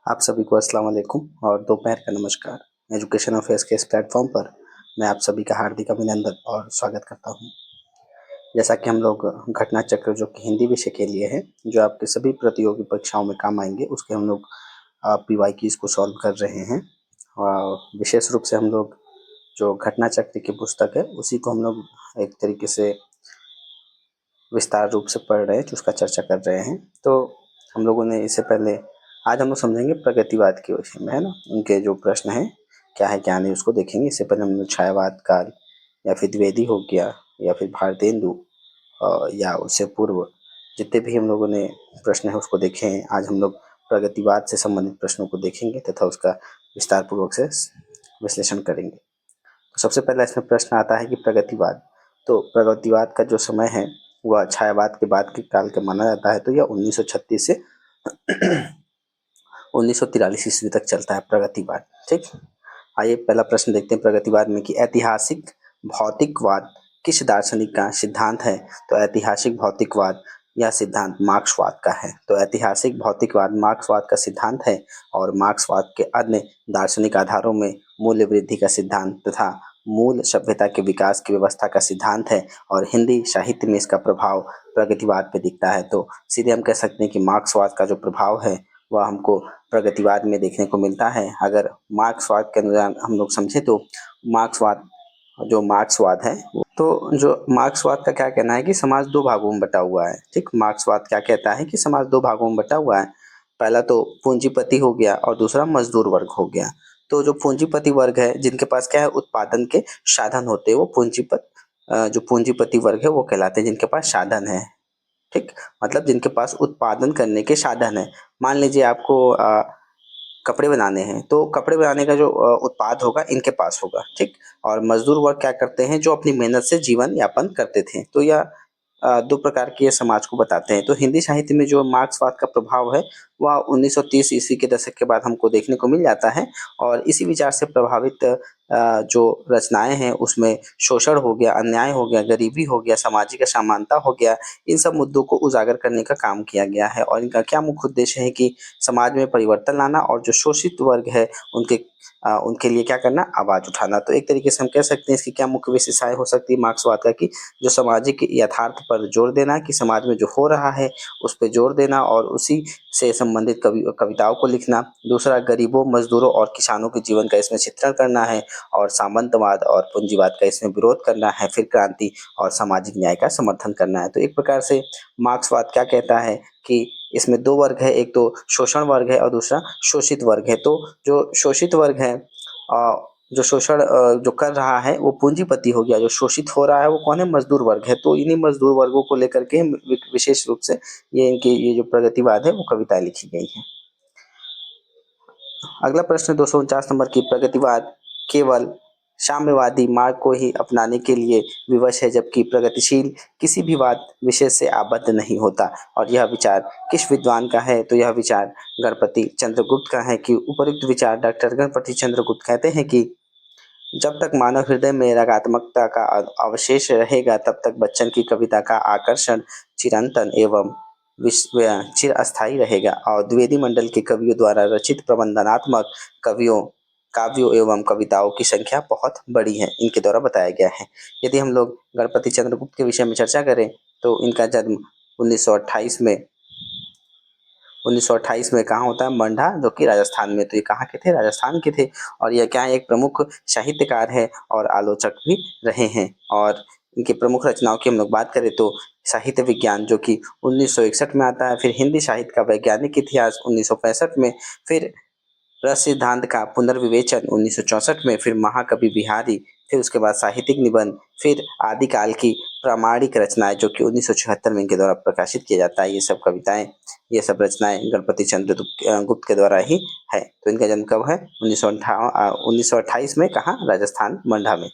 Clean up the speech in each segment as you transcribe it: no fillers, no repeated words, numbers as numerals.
आप सभी को अस्सलाम वालेकुम और दोपहर का नमस्कार। एजुकेशन अफेयर्स के इस प्लेटफॉर्म पर मैं आप सभी का हार्दिक अभिनंदन और स्वागत करता हूं। जैसा कि हम लोग घटना चक्र जो कि हिंदी विषय के लिए है, जो आपके सभी प्रतियोगी परीक्षाओं में काम आएंगे, उसके हम लोग PYQs को सॉल्व कर रहे हैं। और विशेष रूप से हम लोग जो घटना चक्र की पुस्तक है उसी को हम लोग एक तरीके से विस्तार रूप से पढ़ रहे हैं, उसका चर्चा कर रहे हैं। तो हम लोगों ने इससे पहले आज हम लोग समझेंगे प्रगतिवाद के विषय में, है ना। उनके जो प्रश्न हैं क्या है क्या नहीं उसको देखेंगे। इससे पहले हम लोग छायावाद काल या फिर द्विवेदी हो गया या फिर भारतेंदु या उससे पूर्व जितने भी हम लोगों ने प्रश्न है उसको देखे हैं। आज हम लोग प्रगतिवाद से संबंधित प्रश्नों को देखेंगे तथा उसका विस्तार पूर्वक से विश्लेषण करेंगे। तो सबसे पहला इसमें प्रश्न आता है कि प्रगतिवाद, तो प्रगतिवाद का जो समय है वह छायावाद के बाद के काल का माना जाता है। तो यह 1936 से 1943 ईस्वी तक चलता है प्रगतिवाद। ठीक, आइए पहला प्रश्न देखते हैं प्रगतिवाद में कि ऐतिहासिक भौतिकवाद किस दार्शनिक का सिद्धांत है। तो ऐतिहासिक भौतिकवाद यह सिद्धांत मार्क्सवाद का है। तो ऐतिहासिक भौतिकवाद मार्क्सवाद का सिद्धांत है और मार्क्सवाद के अन्य दार्शनिक आधारों में मूल्य वृद्धि का सिद्धांत तथा मूल सभ्यता के विकास की व्यवस्था का सिद्धांत है और हिंदी साहित्य में इसका प्रभाव प्रगतिवाद पे दिखता है। तो सीधे हम कह सकते हैं कि मार्क्सवाद का जो प्रभाव है वह हमको प्रगतिवाद में देखने को मिलता है। अगर मार्क्सवाद के अनुसार हम लोग समझे तो मार्क्सवाद है, तो जो मार्क्सवाद का क्या कहना है कि समाज दो भागों में बटा हुआ है। ठीक, मार्क्सवाद क्या कहता है कि समाज दो भागों में बटा हुआ है। पहला तो पूंजीपति हो गया और दूसरा मजदूर वर्ग हो गया। तो जो पूंजीपति वर्ग है जिनके पास क्या है उत्पादन के साधन होते हैं, वो जो पूंजीपति वर्ग है वो कहलाते हैं जिनके पास साधन है। ठीक, मतलब जिनके पास उत्पादन करने के साधन है। मान लीजिए आपको कपड़े बनाने हैं, तो कपड़े बनाने का जो उत्पाद होगा इनके पास होगा। ठीक, और मजदूर वर्ग क्या करते हैं जो अपनी मेहनत से जीवन यापन करते थे। तो यह दो प्रकार के समाज को बताते हैं। तो हिंदी साहित्य में जो मार्क्सवाद का प्रभाव है वह 1930 ईस्वी के दशक के बाद हमको देखने को मिल जाता है और इसी विचार से प्रभावित जो रचनाएं हैं उसमें शोषण हो गया, अन्याय हो गया, गरीबी हो गया, सामाजिक असमानता हो गया, इन सब मुद्दों को उजागर करने का काम किया गया है। और इनका क्या मुख्य उद्देश्य है कि समाज में परिवर्तन लाना और जो शोषित वर्ग है उनके लिए क्या करना, आवाज उठाना। तो एक तरीके से हम कह सकते हैं इसकी क्या मुख्य विशेषताएं हो सकती है मार्क्सवाद का कि जो सामाजिक यथार्थ पर जोर देना, कि समाज में जो हो रहा है उस पर जोर देना और उसी से संबंधित कविताओं को लिखना। दूसरा, गरीबों, मजदूरों और किसानों के जीवन का इसमें चित्रण करना है और सामंतवाद और पूंजीवाद का इसमें विरोध करना है। फिर क्रांति और सामाजिक न्याय का समर्थन करना है। तो एक प्रकार से मार्क्सवाद क्या कहता है कि इसमें दो वर्ग है, एक तो शोषण वर्ग है और दूसरा शोषित वर्ग है। तो जो शोषित वर्ग है जो शोषण जो कर रहा है वो पूंजीपति हो गया, जो शोषित हो रहा है वो कौन है, मजदूर वर्ग है। तो इन्हीं मजदूर वर्गों को लेकर के विशेष रूप से ये जो प्रगतिवाद है वो कविताएं लिखी गई हैं। अगला प्रश्न 249 नंबर की, प्रगतिवाद केवल साम्यवादी मार्ग को ही अपनाने के लिए विवश है जबकि प्रगतिशील किसी भी वाद विषय से आबद्ध नहीं होता। और यह विचार किस विद्वान का है। तो यह विचार गणपति चंद्रगुप्त का है। कि उपयुक्त विचार डॉक्टर गणपति चंद्रगुप्त कहते हैं कि जब तक मानव हृदय में रगात्मकता का अवशेष रहेगा तब तक बच्चन की कविता का आकर्षण चिरंतन एवं चिर अस्थायी रहेगा। और द्विवेदी मंडल के कवियों द्वारा रचित प्रबंधनात्मक काव्यों एवं कविताओं की संख्या बहुत बड़ी है, इनके द्वारा बताया गया है। यदि हम लोग गणपति चंद्रगुप्त के विषय में चर्चा करें तो इनका जन्म 1928 में कहाँ होता है, मंडा, जो कि राजस्थान में। तो ये कहाँ के थे, राजस्थान के थे। और यह क्या है, एक प्रमुख साहित्यकार है और आलोचक भी रहे हैं। और इनके प्रमुख रचनाओं की हम लोग बात करें तो साहित्य विज्ञान जो कि 1961 में आता है, फिर हिंदी साहित्य का वैज्ञानिक इतिहास 1965 में, फिर रस सिद्धांत का पुनर्विवेचन 1964 में, फिर महाकवि बिहारी, फिर उसके बाद साहित्यिक निबंध, फिर आदिकाल की प्रामाणिक रचनाएं जो कि 1976 में इनके द्वारा प्रकाशित किया जाता है। ये सब कविताएं, ये सब रचनाएं गणपति चंद्रगुप्त के द्वारा ही है। तो इनका जन्म कब है, 1928 में, कहाँ, राजस्थान, मंडा में।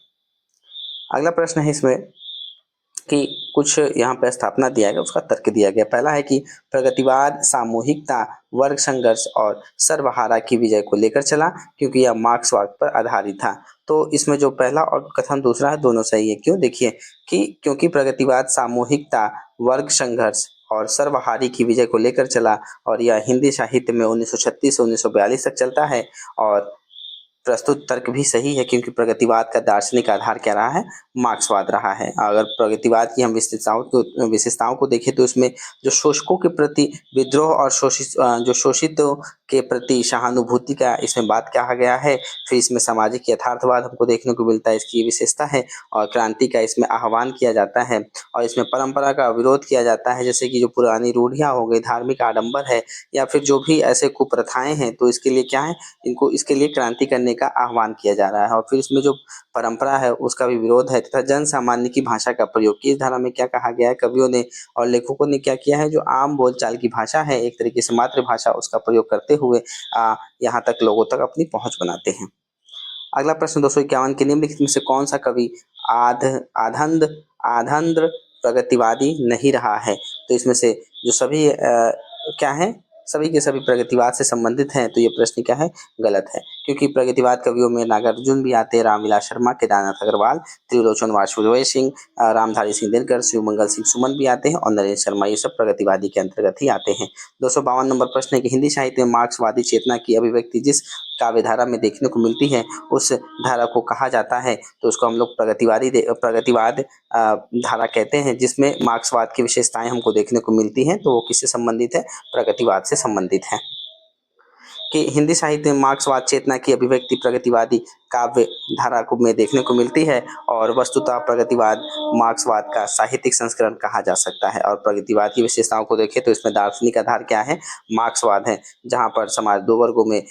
अगला प्रश्न है इसमें कि कुछ यहाँ पे स्थापना दिया गया, उसका तर्क दिया गया। पहला है कि प्रगतिवाद सामूहिकता, वर्ग संघर्ष और सर्वहारा की विजय को लेकर चला क्योंकि यह मार्क्सवाद पर आधारित था। तो इसमें जो पहला और कथन दूसरा है दोनों सही है। क्यों, देखिए कि क्योंकि प्रगतिवाद सामूहिकता, वर्ग संघर्ष और सर्वहारी की विजय को लेकर चला, और यह हिंदी साहित्य में 1936 से 1942 तक चलता है। और प्रस्तुत तर्क भी सही है, क्योंकि प्रगतिवाद का दार्शनिक आधार क्या रहा है? मार्क्सवाद रहा है। अगर प्रगतिवाद की हम विशेषताओं को देखें तो इसमें जो शोषकों के प्रति विद्रोह और जो शोषितों के प्रति सहानुभूति का इसमें बात कहा गया है। फिर इसमें सामाजिक यथार्थवाद हमको देखने को मिलता है, इसकी ये विशेषता है। और क्रांति का इसमें आह्वान किया जाता है, और इसमें परंपरा का विरोध किया जाता है, जैसे कि जो पुरानी रूढ़ियाँ हो गई, धार्मिक आडंबर है, या फिर जो भी ऐसे कुप्रथाएं हैं, तो इसके लिए क्या है, इनको इसके लिए क्रांति करने का आह्वान किया जा रहा है। और फिर इसमें जो परंपरा है उसका भी विरोध है, तथा जन सामान्य की भाषा का प्रयोग। इस धारा में क्या कहा गया है, कवियों ने और लेखकों ने क्या किया है, जो आम बोलचाल की भाषा है, एक तरीके से मातृभाषा, उसका प्रयोग करते हुए यहाँ तक लोगों तक अपनी पहुंच बनाते हैं। अगला प्रश्न 251, के निम्नलिखित में से कौन सा कवि आधंध आधंध्र प्रगतिवादी नहीं रहा है? तो इसमें से जो सभी क्या है, सभी के सभी प्रगतिवाद से संबंधित हैं, तो ये प्रश्न क्या है, गलत है। क्योंकि प्रगतिवाद कवियों में नागार्जुन भी आते हैं, रामविलास शर्मा, केदारनाथ अग्रवाल, त्रिलोचन वासुदेव सिंह, रामधारी सिंह दिनकर, शिवमंगल सिंह सुमन भी आते हैं, और नरेंद्र शर्मा, ये सब प्रगतिवादी के अंतर्गत ही आते हैं। 252 नंबर प्रश्न है कि हिंदी साहित्य में मार्क्सवादी चेतना की अभिव्यक्ति जिस काव्य धारा में देखने को मिलती है, उस धारा को कहा जाता है, तो उसको हम लोग प्रगतिवाद धारा कहते हैं, जिसमें मार्क्सवाद की विशेषताएं हमको देखने को मिलती हैं। तो वो किससे संबंधित है? प्रगतिवाद से संबंधित है। कि हिंदी साहित्य में मार्क्सवाद चेतना की अभिव्यक्ति प्रगतिवादी काव्य धारा को में देखने को मिलती है, और वस्तुतः प्रगतिवाद मार्क्सवाद का साहित्यिक संस्करण कहा जा सकता है। और प्रगतिवाद की विशेषताओं को देखें तो इसमें दार्शनिक आधार क्या है? मार्क्सवाद है, जहाँ पर समाज दो वर्गों में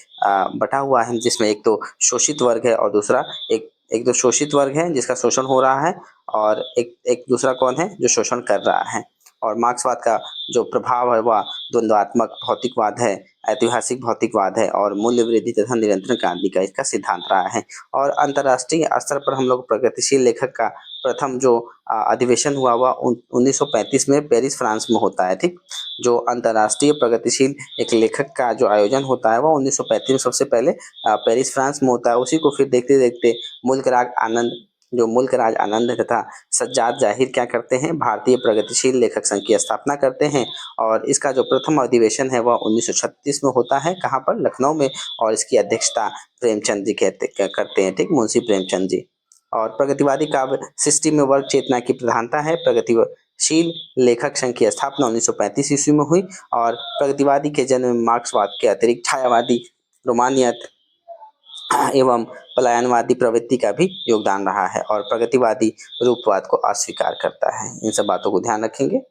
बटा हुआ है, जिसमें एक तो शोषित वर्ग है, और दूसरा एक तो शोषित वर्ग है जिसका शोषण हो रहा है, और एक दूसरा कौन है, जो शोषण कर रहा है। और मार्क्सवाद का जो प्रभाव है वह द्वंद्वात्मक भौतिकवाद है, ऐतिहासिक भौतिकवाद है, और मूल्य वृद्धि तथा निरंतर क्रांति का इसका सिद्धांत रहा है। और अंतर्राष्ट्रीय स्तर पर हम लोग प्रगतिशील लेखक का प्रथम जो अधिवेशन हुआ वह 1935 में पेरिस फ्रांस में होता है। ठीक, जो अंतर्राष्ट्रीय प्रगतिशील एक लेखक का जो आयोजन होता है वह 1935 में सबसे पहले पेरिस फ्रांस में होता है। उसी को फिर देखते देखते मुल्क राज आनंद तथा सज्जाद जाहिर क्या करते हैं, भारतीय प्रगतिशील लेखक संघ की स्थापना करते हैं। और इसका जो प्रथम अधिवेशन है वह 1936 में होता है, कहाँ पर? लखनऊ में। और इसकी अध्यक्षता प्रेमचंद जी करते हैं, ठीक, मुंशी प्रेमचंद जी। और प्रगतिवादी काव्य सृष्टि में वर्ग चेतना की प्रधानता है। प्रगतिशील लेखक संघ की स्थापना 1935 ईस्वी में हुई, और प्रगतिवादी के जन्म में मार्क्सवाद के अतिरिक्त छायावादी, रोमानियत एवं पलायनवादी प्रवृत्ति का भी योगदान रहा है, और प्रगतिवादी रूपवाद को अस्वीकार करता है। इन सब बातों को ध्यान रखेंगे।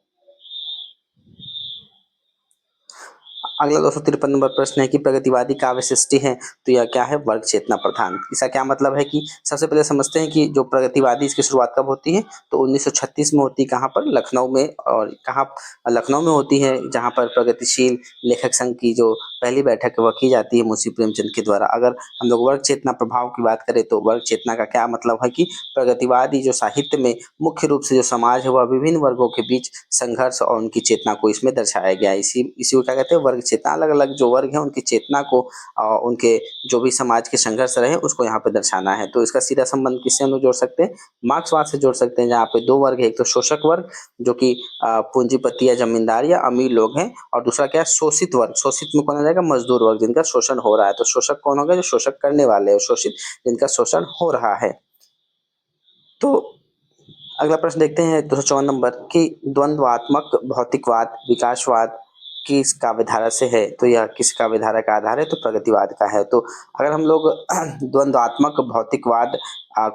अगला 253 नंबर प्रश्न है कि प्रगतिवादी काव्य सृष्टि है, तो यह क्या है? वर्ग चेतना प्रधान। इसका क्या मतलब है कि सबसे पहले समझते हैं कि जो प्रगतिवादी इसकी शुरुआत कब होती है, तो 1936 में होती है। कहाँ पर? लखनऊ में। और कहाँ? लखनऊ में होती है, जहाँ पर प्रगतिशील लेखक संघ की जो पहली बैठक वह की जाती है मुंशी प्रेमचंद के द्वारा। अगर हम लोग वर्ग चेतना प्रभाव की बात करें तो वर्ग चेतना का क्या मतलब है कि प्रगतिवादी जो साहित्य में मुख्य रूप से जो समाज है वह विभिन्न वर्गों के बीच संघर्ष और उनकी चेतना को इसमें दर्शाया गया है। इसी को क्या कहते हैं? वर्ग चेतना। अलग अलग जो वर्ग है उनकी चेतना को, उनके जो भी समाज के संघर्ष रहे उसको यहाँ पे दर्शाना है। तो इसका सीधा संबंध किससे हम लोग जोड़ सकते हैं? मार्क्सवाद से जोड़ सकते हैं, जहाँ पे दो वर्ग है, एक तो शोषक वर्ग जो कि पूंजीपति या जमींदार या अमीर लोग हैं, और दूसरा क्या है? शोषित वर्ग। शोषित में कौन आ जाएगा? मजदूर वर्ग, जिनका शोषण हो रहा है। तो शोषक कौन होगा? जो शोषक करने वाले हैं, शोषित जिनका शोषण हो रहा है। तो अगला प्रश्न देखते हैं 254 नंबर कि द्वंद्वात्मक भौतिकवाद विकासवाद किस काव्यधारा से है? तो यह किस काव्यधारा का आधार है? तो प्रगतिवाद का है। तो अगर हम लोग द्वंद्वात्मक भौतिकवाद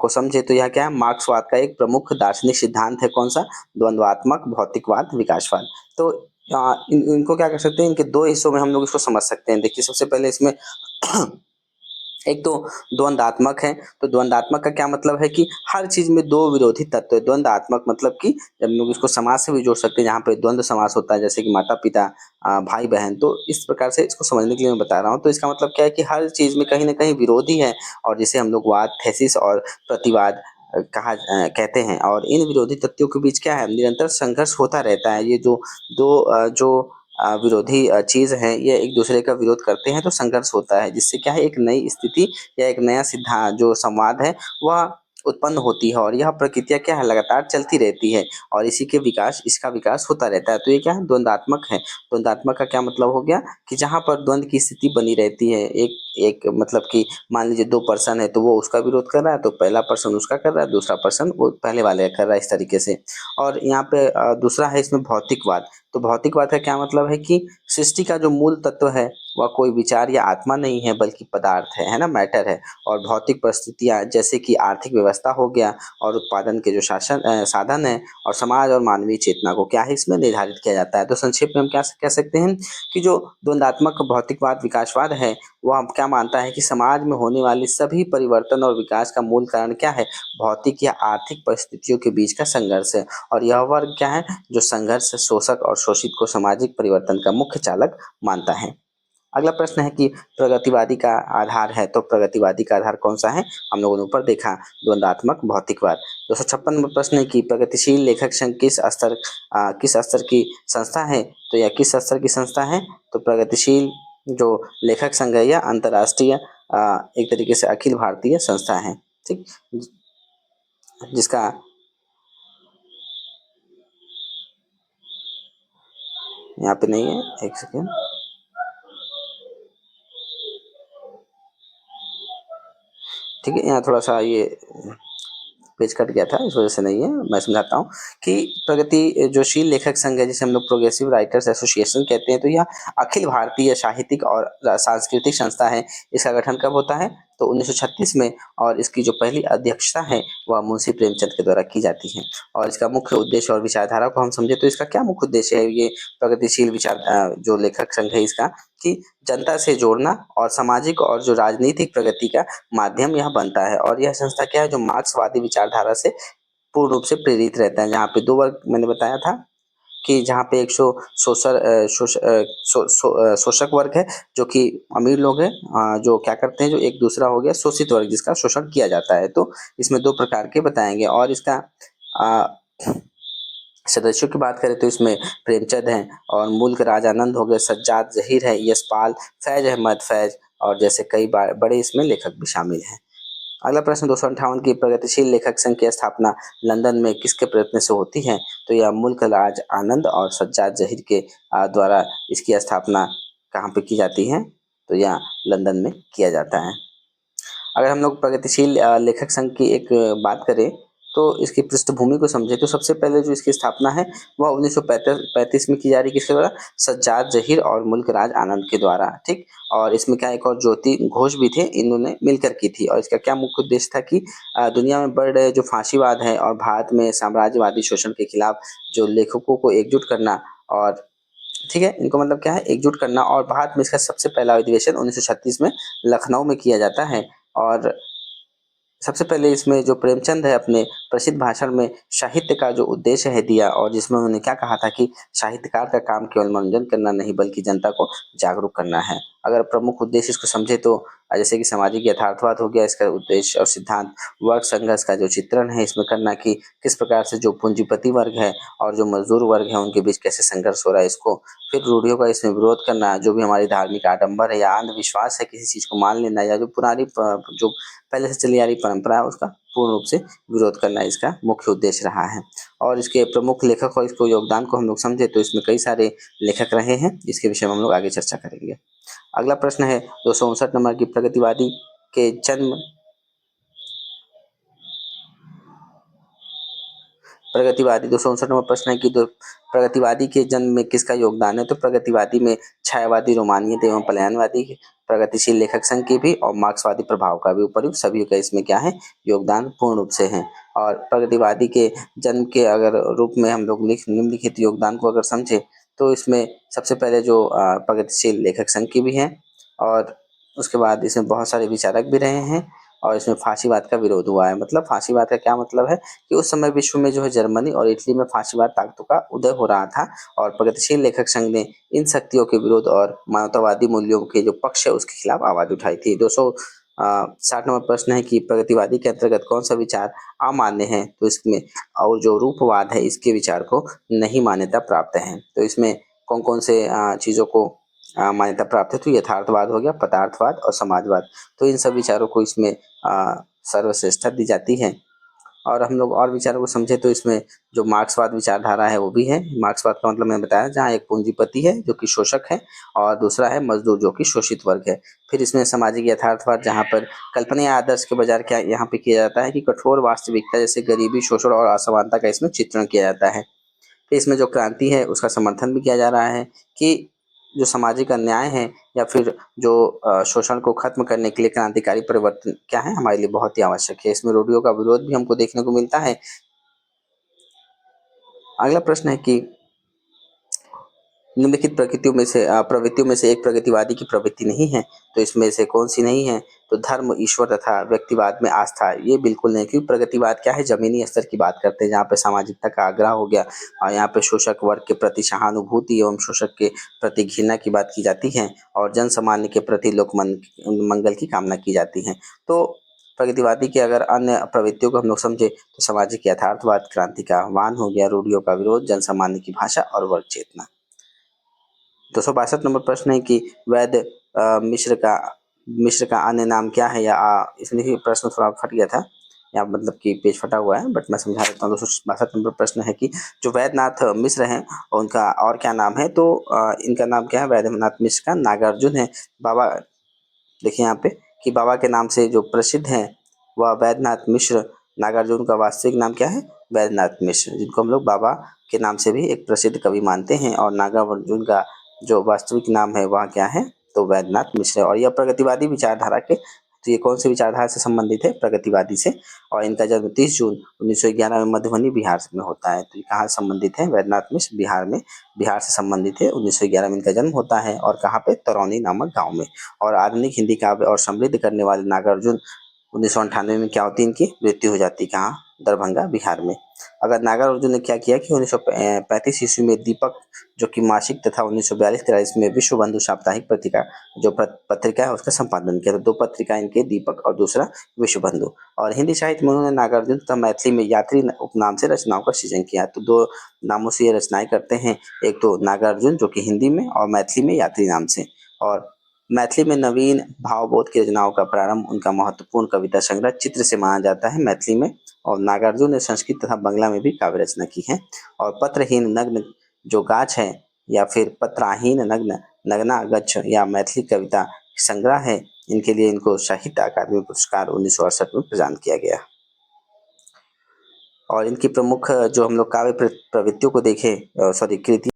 को समझे तो यह क्या है? मार्क्सवाद का एक प्रमुख दार्शनिक सिद्धांत है। कौन सा? द्वंद्वात्मक भौतिकवाद विकासवाद। तो इनको क्या कर सकते हैं? इनके दो हिस्सों में हम लोग इसको समझ सकते हैं। देखिए, सबसे पहले इसमें एक तो द्वंद्वात्मक है। तो द्वंद्वात्मक का क्या मतलब है कि हर चीज में दो विरोधी तत्व है। द्वंद्वात्मक मतलब कि जब लोग इसको समाज से भी जोड़ सकते हैं, जहाँ पे द्वंद्व समास होता है, जैसे कि माता पिता, भाई बहन। तो इस प्रकार से इसको समझने के लिए मैं बता रहा हूँ। तो इसका मतलब क्या है कि हर चीज में कहीं ना कहीं विरोधी है, और जिसे हम लोग वाद, थेसिस और प्रतिवाद कहते हैं। और इन विरोधी तत्वों के बीच क्या है? निरंतर संघर्ष होता रहता है। ये जो जो विरोधी चीज है ये एक दूसरे का विरोध करते हैं, तो संघर्ष होता है, जिससे क्या है? एक नई स्थिति या एक नया सिद्धांत जो संवाद है वह उत्पन्न होती है और यह प्रक्रिया क्या है, लगातार चलती रहती है और इसी के विकास इसका विकास होता रहता है। तो ये क्या है, द्वंद्वात्मक है। द्वंद्वात्मक का क्या मतलब हो गया कि जहाँ पर द्वंद्व की स्थिति बनी रहती है, एक एक मतलब कि मान लीजिए दो पर्सन है तो वो उसका विरोध कर रहा है, तो पहला पर्सन उसका कर रहा है, दूसरा पर्सन वो पहले वाले का कर रहा है, इस तरीके से। और यहाँ पे दूसरा है इसमें भौतिकवाद। तो भौतिकवाद का क्या मतलब है कि सृष्टि का जो मूल तत्व है वह कोई विचार या आत्मा नहीं है बल्कि पदार्थ है ना, मैटर है। और भौतिक परिस्थितियाँ जैसे कि आर्थिक व्यवस्था हो गया और उत्पादन के जो साधन है और समाज और मानवीय चेतना को क्या है इसमें निर्धारित किया जाता है। तो संक्षेप में हम क्या कह सकते हैं कि जो द्वंदात्मक भौतिकवाद विकासवाद है वह हम क्या मानता है कि समाज में होने वाली सभी परिवर्तन और विकास का मूल कारण क्या है, भौतिक या आर्थिक परिस्थितियों के बीच का संघर्ष है। और यह वर्ग क्या है, जो संघर्ष शोषक और शोषित को सामाजिक परिवर्तन का मुख्य चालक मानता है। अगला प्रश्न है कि प्रगतिवादी का आधार है, तो प्रगतिवादी का आधार कौन सा है, हम लोगों ने ऊपर देखा द्वंदात्मक भौतिकवाद। 256 नंबर प्रश्न है कि प्रगतिशील लेखक संघ किस स्तर की संस्था है, तो यह किस स्तर की संस्था है, तो प्रगतिशील जो लेखक संघ है या अंतर्राष्ट्रीय एक तरीके से अखिल भारतीय संस्था है, ठीक, जिसका यहाँ पे नहीं है, एक सेकेंड, ठीक है, यहाँ थोड़ा सा ये पेज कट गया था, इस वजह से नहीं है, मैं समझाता हूँ कि प्रगति जो शील लेखक संघ है जिसे हम लोग प्रोग्रेसिव राइटर्स एसोसिएशन कहते हैं, तो यह अखिल भारतीय साहित्यिक और सांस्कृतिक संस्था है। इसका गठन कब होता है, तो 1936 में, और इसकी जो पहली अध्यक्षता है वह मुंशी प्रेमचंद के द्वारा की जाती है। और इसका मुख्य उद्देश्य और विचारधारा को हम समझे तो इसका क्या मुख्य उद्देश्य है, ये प्रगतिशील विचार जो लेखक संघ है इसका, कि जनता से जोड़ना और सामाजिक और जो राजनीतिक प्रगति का माध्यम यह बनता है। और यह संस्था क्या है, जो मार्क्सवादी विचारधारा से पूर्ण रूप से प्रेरित रहता है। जहाँ पे दो वर्ग मैंने बताया था कि जहाँ पे एक शोषक वर्ग है जो कि अमीर लोग हैं, जो क्या करते हैं, जो एक दूसरा हो गया शोषित वर्ग जिसका शोषण किया जाता है। तो इसमें दो प्रकार के बताएंगे। और इसका अ, सदस्यों की बात करें तो इसमें प्रेमचंद हैं और मुल्क राज आनंद हो गए, सज्जाद जहीर है, यशपाल, फैज अहमद फैज, और जैसे कई बड़े इसमें लेखक भी शामिल हैं। अगला प्रश्न 258 की प्रगतिशील लेखक संघ की स्थापना लंदन में किसके प्रयत्न से होती है, तो यह मुल्क राज आनंद और सज्जाद जहीर के द्वारा इसकी स्थापना कहाँ पे की जाती है, तो यह लंदन में किया जाता है। अगर हम लोग प्रगतिशील लेखक संघ की एक बात करें तो इसकी पृष्ठभूमि को समझे तो सबसे पहले जो इसकी स्थापना है वह 1935 में की जा रही, किसके द्वारा, सज्जाद जहीर और मुल्क राज आनंद के द्वारा, ठीक। और इसमें क्या एक और ज्योति घोष भी थे, इन्होंने मिलकर की थी। और इसका क्या मुख्य उद्देश्य था कि दुनिया में बढ़ रहे जो फांसीवाद है और भारत में साम्राज्यवादी शोषण के खिलाफ जो लेखकों को एकजुट करना, और ठीक है, इनको मतलब क्या है, एकजुट करना। और भारत में इसका सबसे पहला अधिवेशन 1936 में लखनऊ में किया जाता है। और सबसे पहले इसमें जो प्रेमचंद है अपने प्रसिद्ध भाषण में साहित्य का जो उद्देश्य है दिया, और जिसमें उन्होंने क्या कहा था कि साहित्यकार का काम केवल मनोरंजन करना नहीं बल्कि जनता को जागरूक करना है। अगर प्रमुख उद्देश्य इसको समझे तो जैसे कि सामाजिक यथार्थवाद हो गया इसका उद्देश्य और सिद्धांत, वर्ग संघर्ष का जो चित्रण है इसमें करना कि किस प्रकार से जो पूंजीपति वर्ग है और जो मजदूर वर्ग है उनके बीच कैसे संघर्ष हो रहा है इसको, फिर रूढ़ियों का इसमें विरोध करना, जो भी हमारी धार्मिक आडंबर है या अंधविश्वास है किसी चीज को मान लेना, या जो पुरानी जो पहले से चली आ रही परंपरा है उसका पूर्ण रूप से विरोध करना इसका मुख्य उद्देश्य रहा है। और इसके प्रमुख लेखक और इसको योगदान को हम लोग समझे तो इसमें कई सारे लेखक रहे हैं, जिसके विषय में हम लोग आगे चर्चा करेंगे। अगला प्रश्न है 259 नंबर की प्रगतिवादी के जन्म प्रगतिवादी 259 नंबर प्रश्न है कि प्रगतिवादी के जन्म में किसका योगदान है, तो प्रगतिवादी में छायावादी, रोमानियत एवं पलायनवादी, प्रगतिशील लेखक संघ की भी और मार्क्सवादी प्रभाव का भी उपयुक्त सभी का इसमें क्या है, योगदान पूर्ण रूप से है। और प्रगतिवादी के जन्म के अगर रूप में हम लोग निम्नलिखित योगदान को अगर समझे तो इसमें सबसे पहले जो प्रगतिशील लेखक संघ की भी है, और उसके बाद इसमें बहुत सारे विचारक भी रहे हैं, और इसमें फांसीवाद का विरोध हुआ है। मतलब फांसीवाद का क्या मतलब है कि उस समय विश्व में जो है जर्मनी और इटली में फांसीवाद ताकतों का उदय हो रहा था, और प्रगतिशील लेखक संघ ने इन शक्तियों के विरोध और मानवतावादी मूल्यों के जो पक्ष है उसके खिलाफ आवाज उठाई थी। 260 नंबर प्रश्न है कि प्रगतिवादी के अंतर्गत कौन सा विचार अमान्य है, तो इसमें और जो रूपवाद है इसके विचार को नहीं मान्यता प्राप्त है। तो इसमें कौन कौन से चीजों को मान्यता प्राप्त है, तो यथार्थवाद हो गया, पदार्थवाद और समाजवाद, तो इन सब विचारों को इसमें सर्वश्रेष्ठता दी जाती है। और हम लोग और विचारों को समझे तो इसमें जो मार्क्सवाद विचारधारा है वो भी है। मार्क्सवाद का मतलब मैंने बताया, जहाँ एक पूंजीपति है जो कि शोषक है और दूसरा है मजदूर जो कि शोषित वर्ग है। फिर इसमें सामाजिक यथार्थवाद, जहाँ पर कल्पना या आदर्श के बजाय क्या यहाँ पे किया जाता है कि कठोर वास्तविकता जैसे गरीबी, शोषण और असमानता का इसमें चित्रण किया जाता है। फिर इसमें जो क्रांति है उसका समर्थन भी किया जा रहा है कि जो सामाजिक अन्याय है या फिर जो शोषण को खत्म करने के लिए क्रांतिकारी परिवर्तन क्या है हमारे लिए बहुत ही आवश्यक है। इसमें रूढ़ियों का विरोध भी हमको देखने को मिलता है। अगला प्रश्न है कि निम्नलिखित प्रवृत्तियों में से एक प्रगतिवादी की प्रवृत्ति नहीं है, तो इसमें से कौन सी नहीं है? तो धर्म, ईश्वर तथा व्यक्तिवाद में आस्था, ये बिल्कुल नहीं, क्योंकि प्रगतिवाद क्या है, जमीनी स्तर की बात करते हैं, जहाँ पे सामाजिकता का आग्रह हो गया और यहाँ पे शोषक वर्ग के प्रति सहानुभूति एवं शोषक के प्रति घृणा की बात की जाती है और जन सामान्य के प्रति लोक मंगल की कामना की जाती है। तो प्रगतिवादी के अगर अन्य प्रवृत्तियों को हम लोग समझे तो सामाजिक यथार्थवाद, क्रांति का आह्वान हो गया, रूढ़ियों का विरोध, जन सामान्य की भाषा और वर्ग चेतना। 262 नंबर प्रश्न है कि वैद्य मिश्र का अन्य नाम क्या है? या इसमें देखिए प्रश्न थोड़ा फट गया था, या मतलब कि पेज फटा हुआ है, बट मैं समझा देता हूँ। 262 नंबर प्रश्न है कि जो वैद्यनाथ मिश्र हैं उनका और क्या नाम है? तो इनका नाम क्या है? वैद्यनाथ मिश्र का नागार्जुन है। बाबा, देखिए यहाँ पे कि बाबा के नाम से जो प्रसिद्ध है वह वैद्यनाथ मिश्र। नागार्जुन का वास्तविक नाम क्या है? वैद्यनाथ मिश्र, जिनको हम लोग बाबा के नाम से भी एक प्रसिद्ध कवि मानते हैं। और नागार्जुन का जो वास्तविक नाम है वह क्या है? तो वैद्यनाथ मिश्र। और यह प्रगतिवादी विचारधारा के, तो ये कौन सी विचारधारा से संबंधित है? प्रगतिवादी से। और इनका जन्म 30 जून 1911 में मधुबनी, बिहार में होता है। तो ये कहाँ संबंधित है? वैद्यनाथ मिश्र बिहार में, बिहार से संबंधित है। 1911 में इनका जन्म होता है और कहाँ पे? तरौनी नामक गाँव में। और आधुनिक हिंदी काव्य और समृद्ध करने वाले नागार्जुन 1998 में क्या होती है? इनकी मृत्यु हो जाती है। कहाँ? दरभंगा, बिहार में। अगर नागार्जुन ने क्या किया कि 1935 ईस्वी में दीपक जो कि मासिक तथा 1942-43 में विश्व बंधु साप्ताहिक पत्रिका जो पत्रिका है उसका संपादन किया। तो दो पत्रिका इनके, दीपक और दूसरा विश्व बंधु। और हिंदी साहित्य में उन्होंने नागार्जुन तथा मैथिली में यात्री उपनाम से रचनाओं का सृजन किया। तो दो नामों से ये रचनाएं करते हैं, एक तो नागार्जुन जो कि हिंदी में और मैथिली में यात्री नाम से। और मैथिली में नवीन भावबोध की रचनाओं का प्रारंभ उनका महत्वपूर्ण कविता संग्रह चित्र से माना जाता है मैथिली में। और नागार्जुन ने संस्कृत तथा बंगला में भी काव्य रचना की है। और पत्रहीन नग्न जो गाछ है या फिर पत्राहीन नग्न नग्ना गच्छ या मैथिली कविता संग्रह है, इनके लिए इनको साहित्य अकादमी पुरस्कार 1968 में प्रदान किया गया। और इनकी प्रमुख जो हम लोग काव्य प्रवृत्तियों को देखें, सॉरी कृति,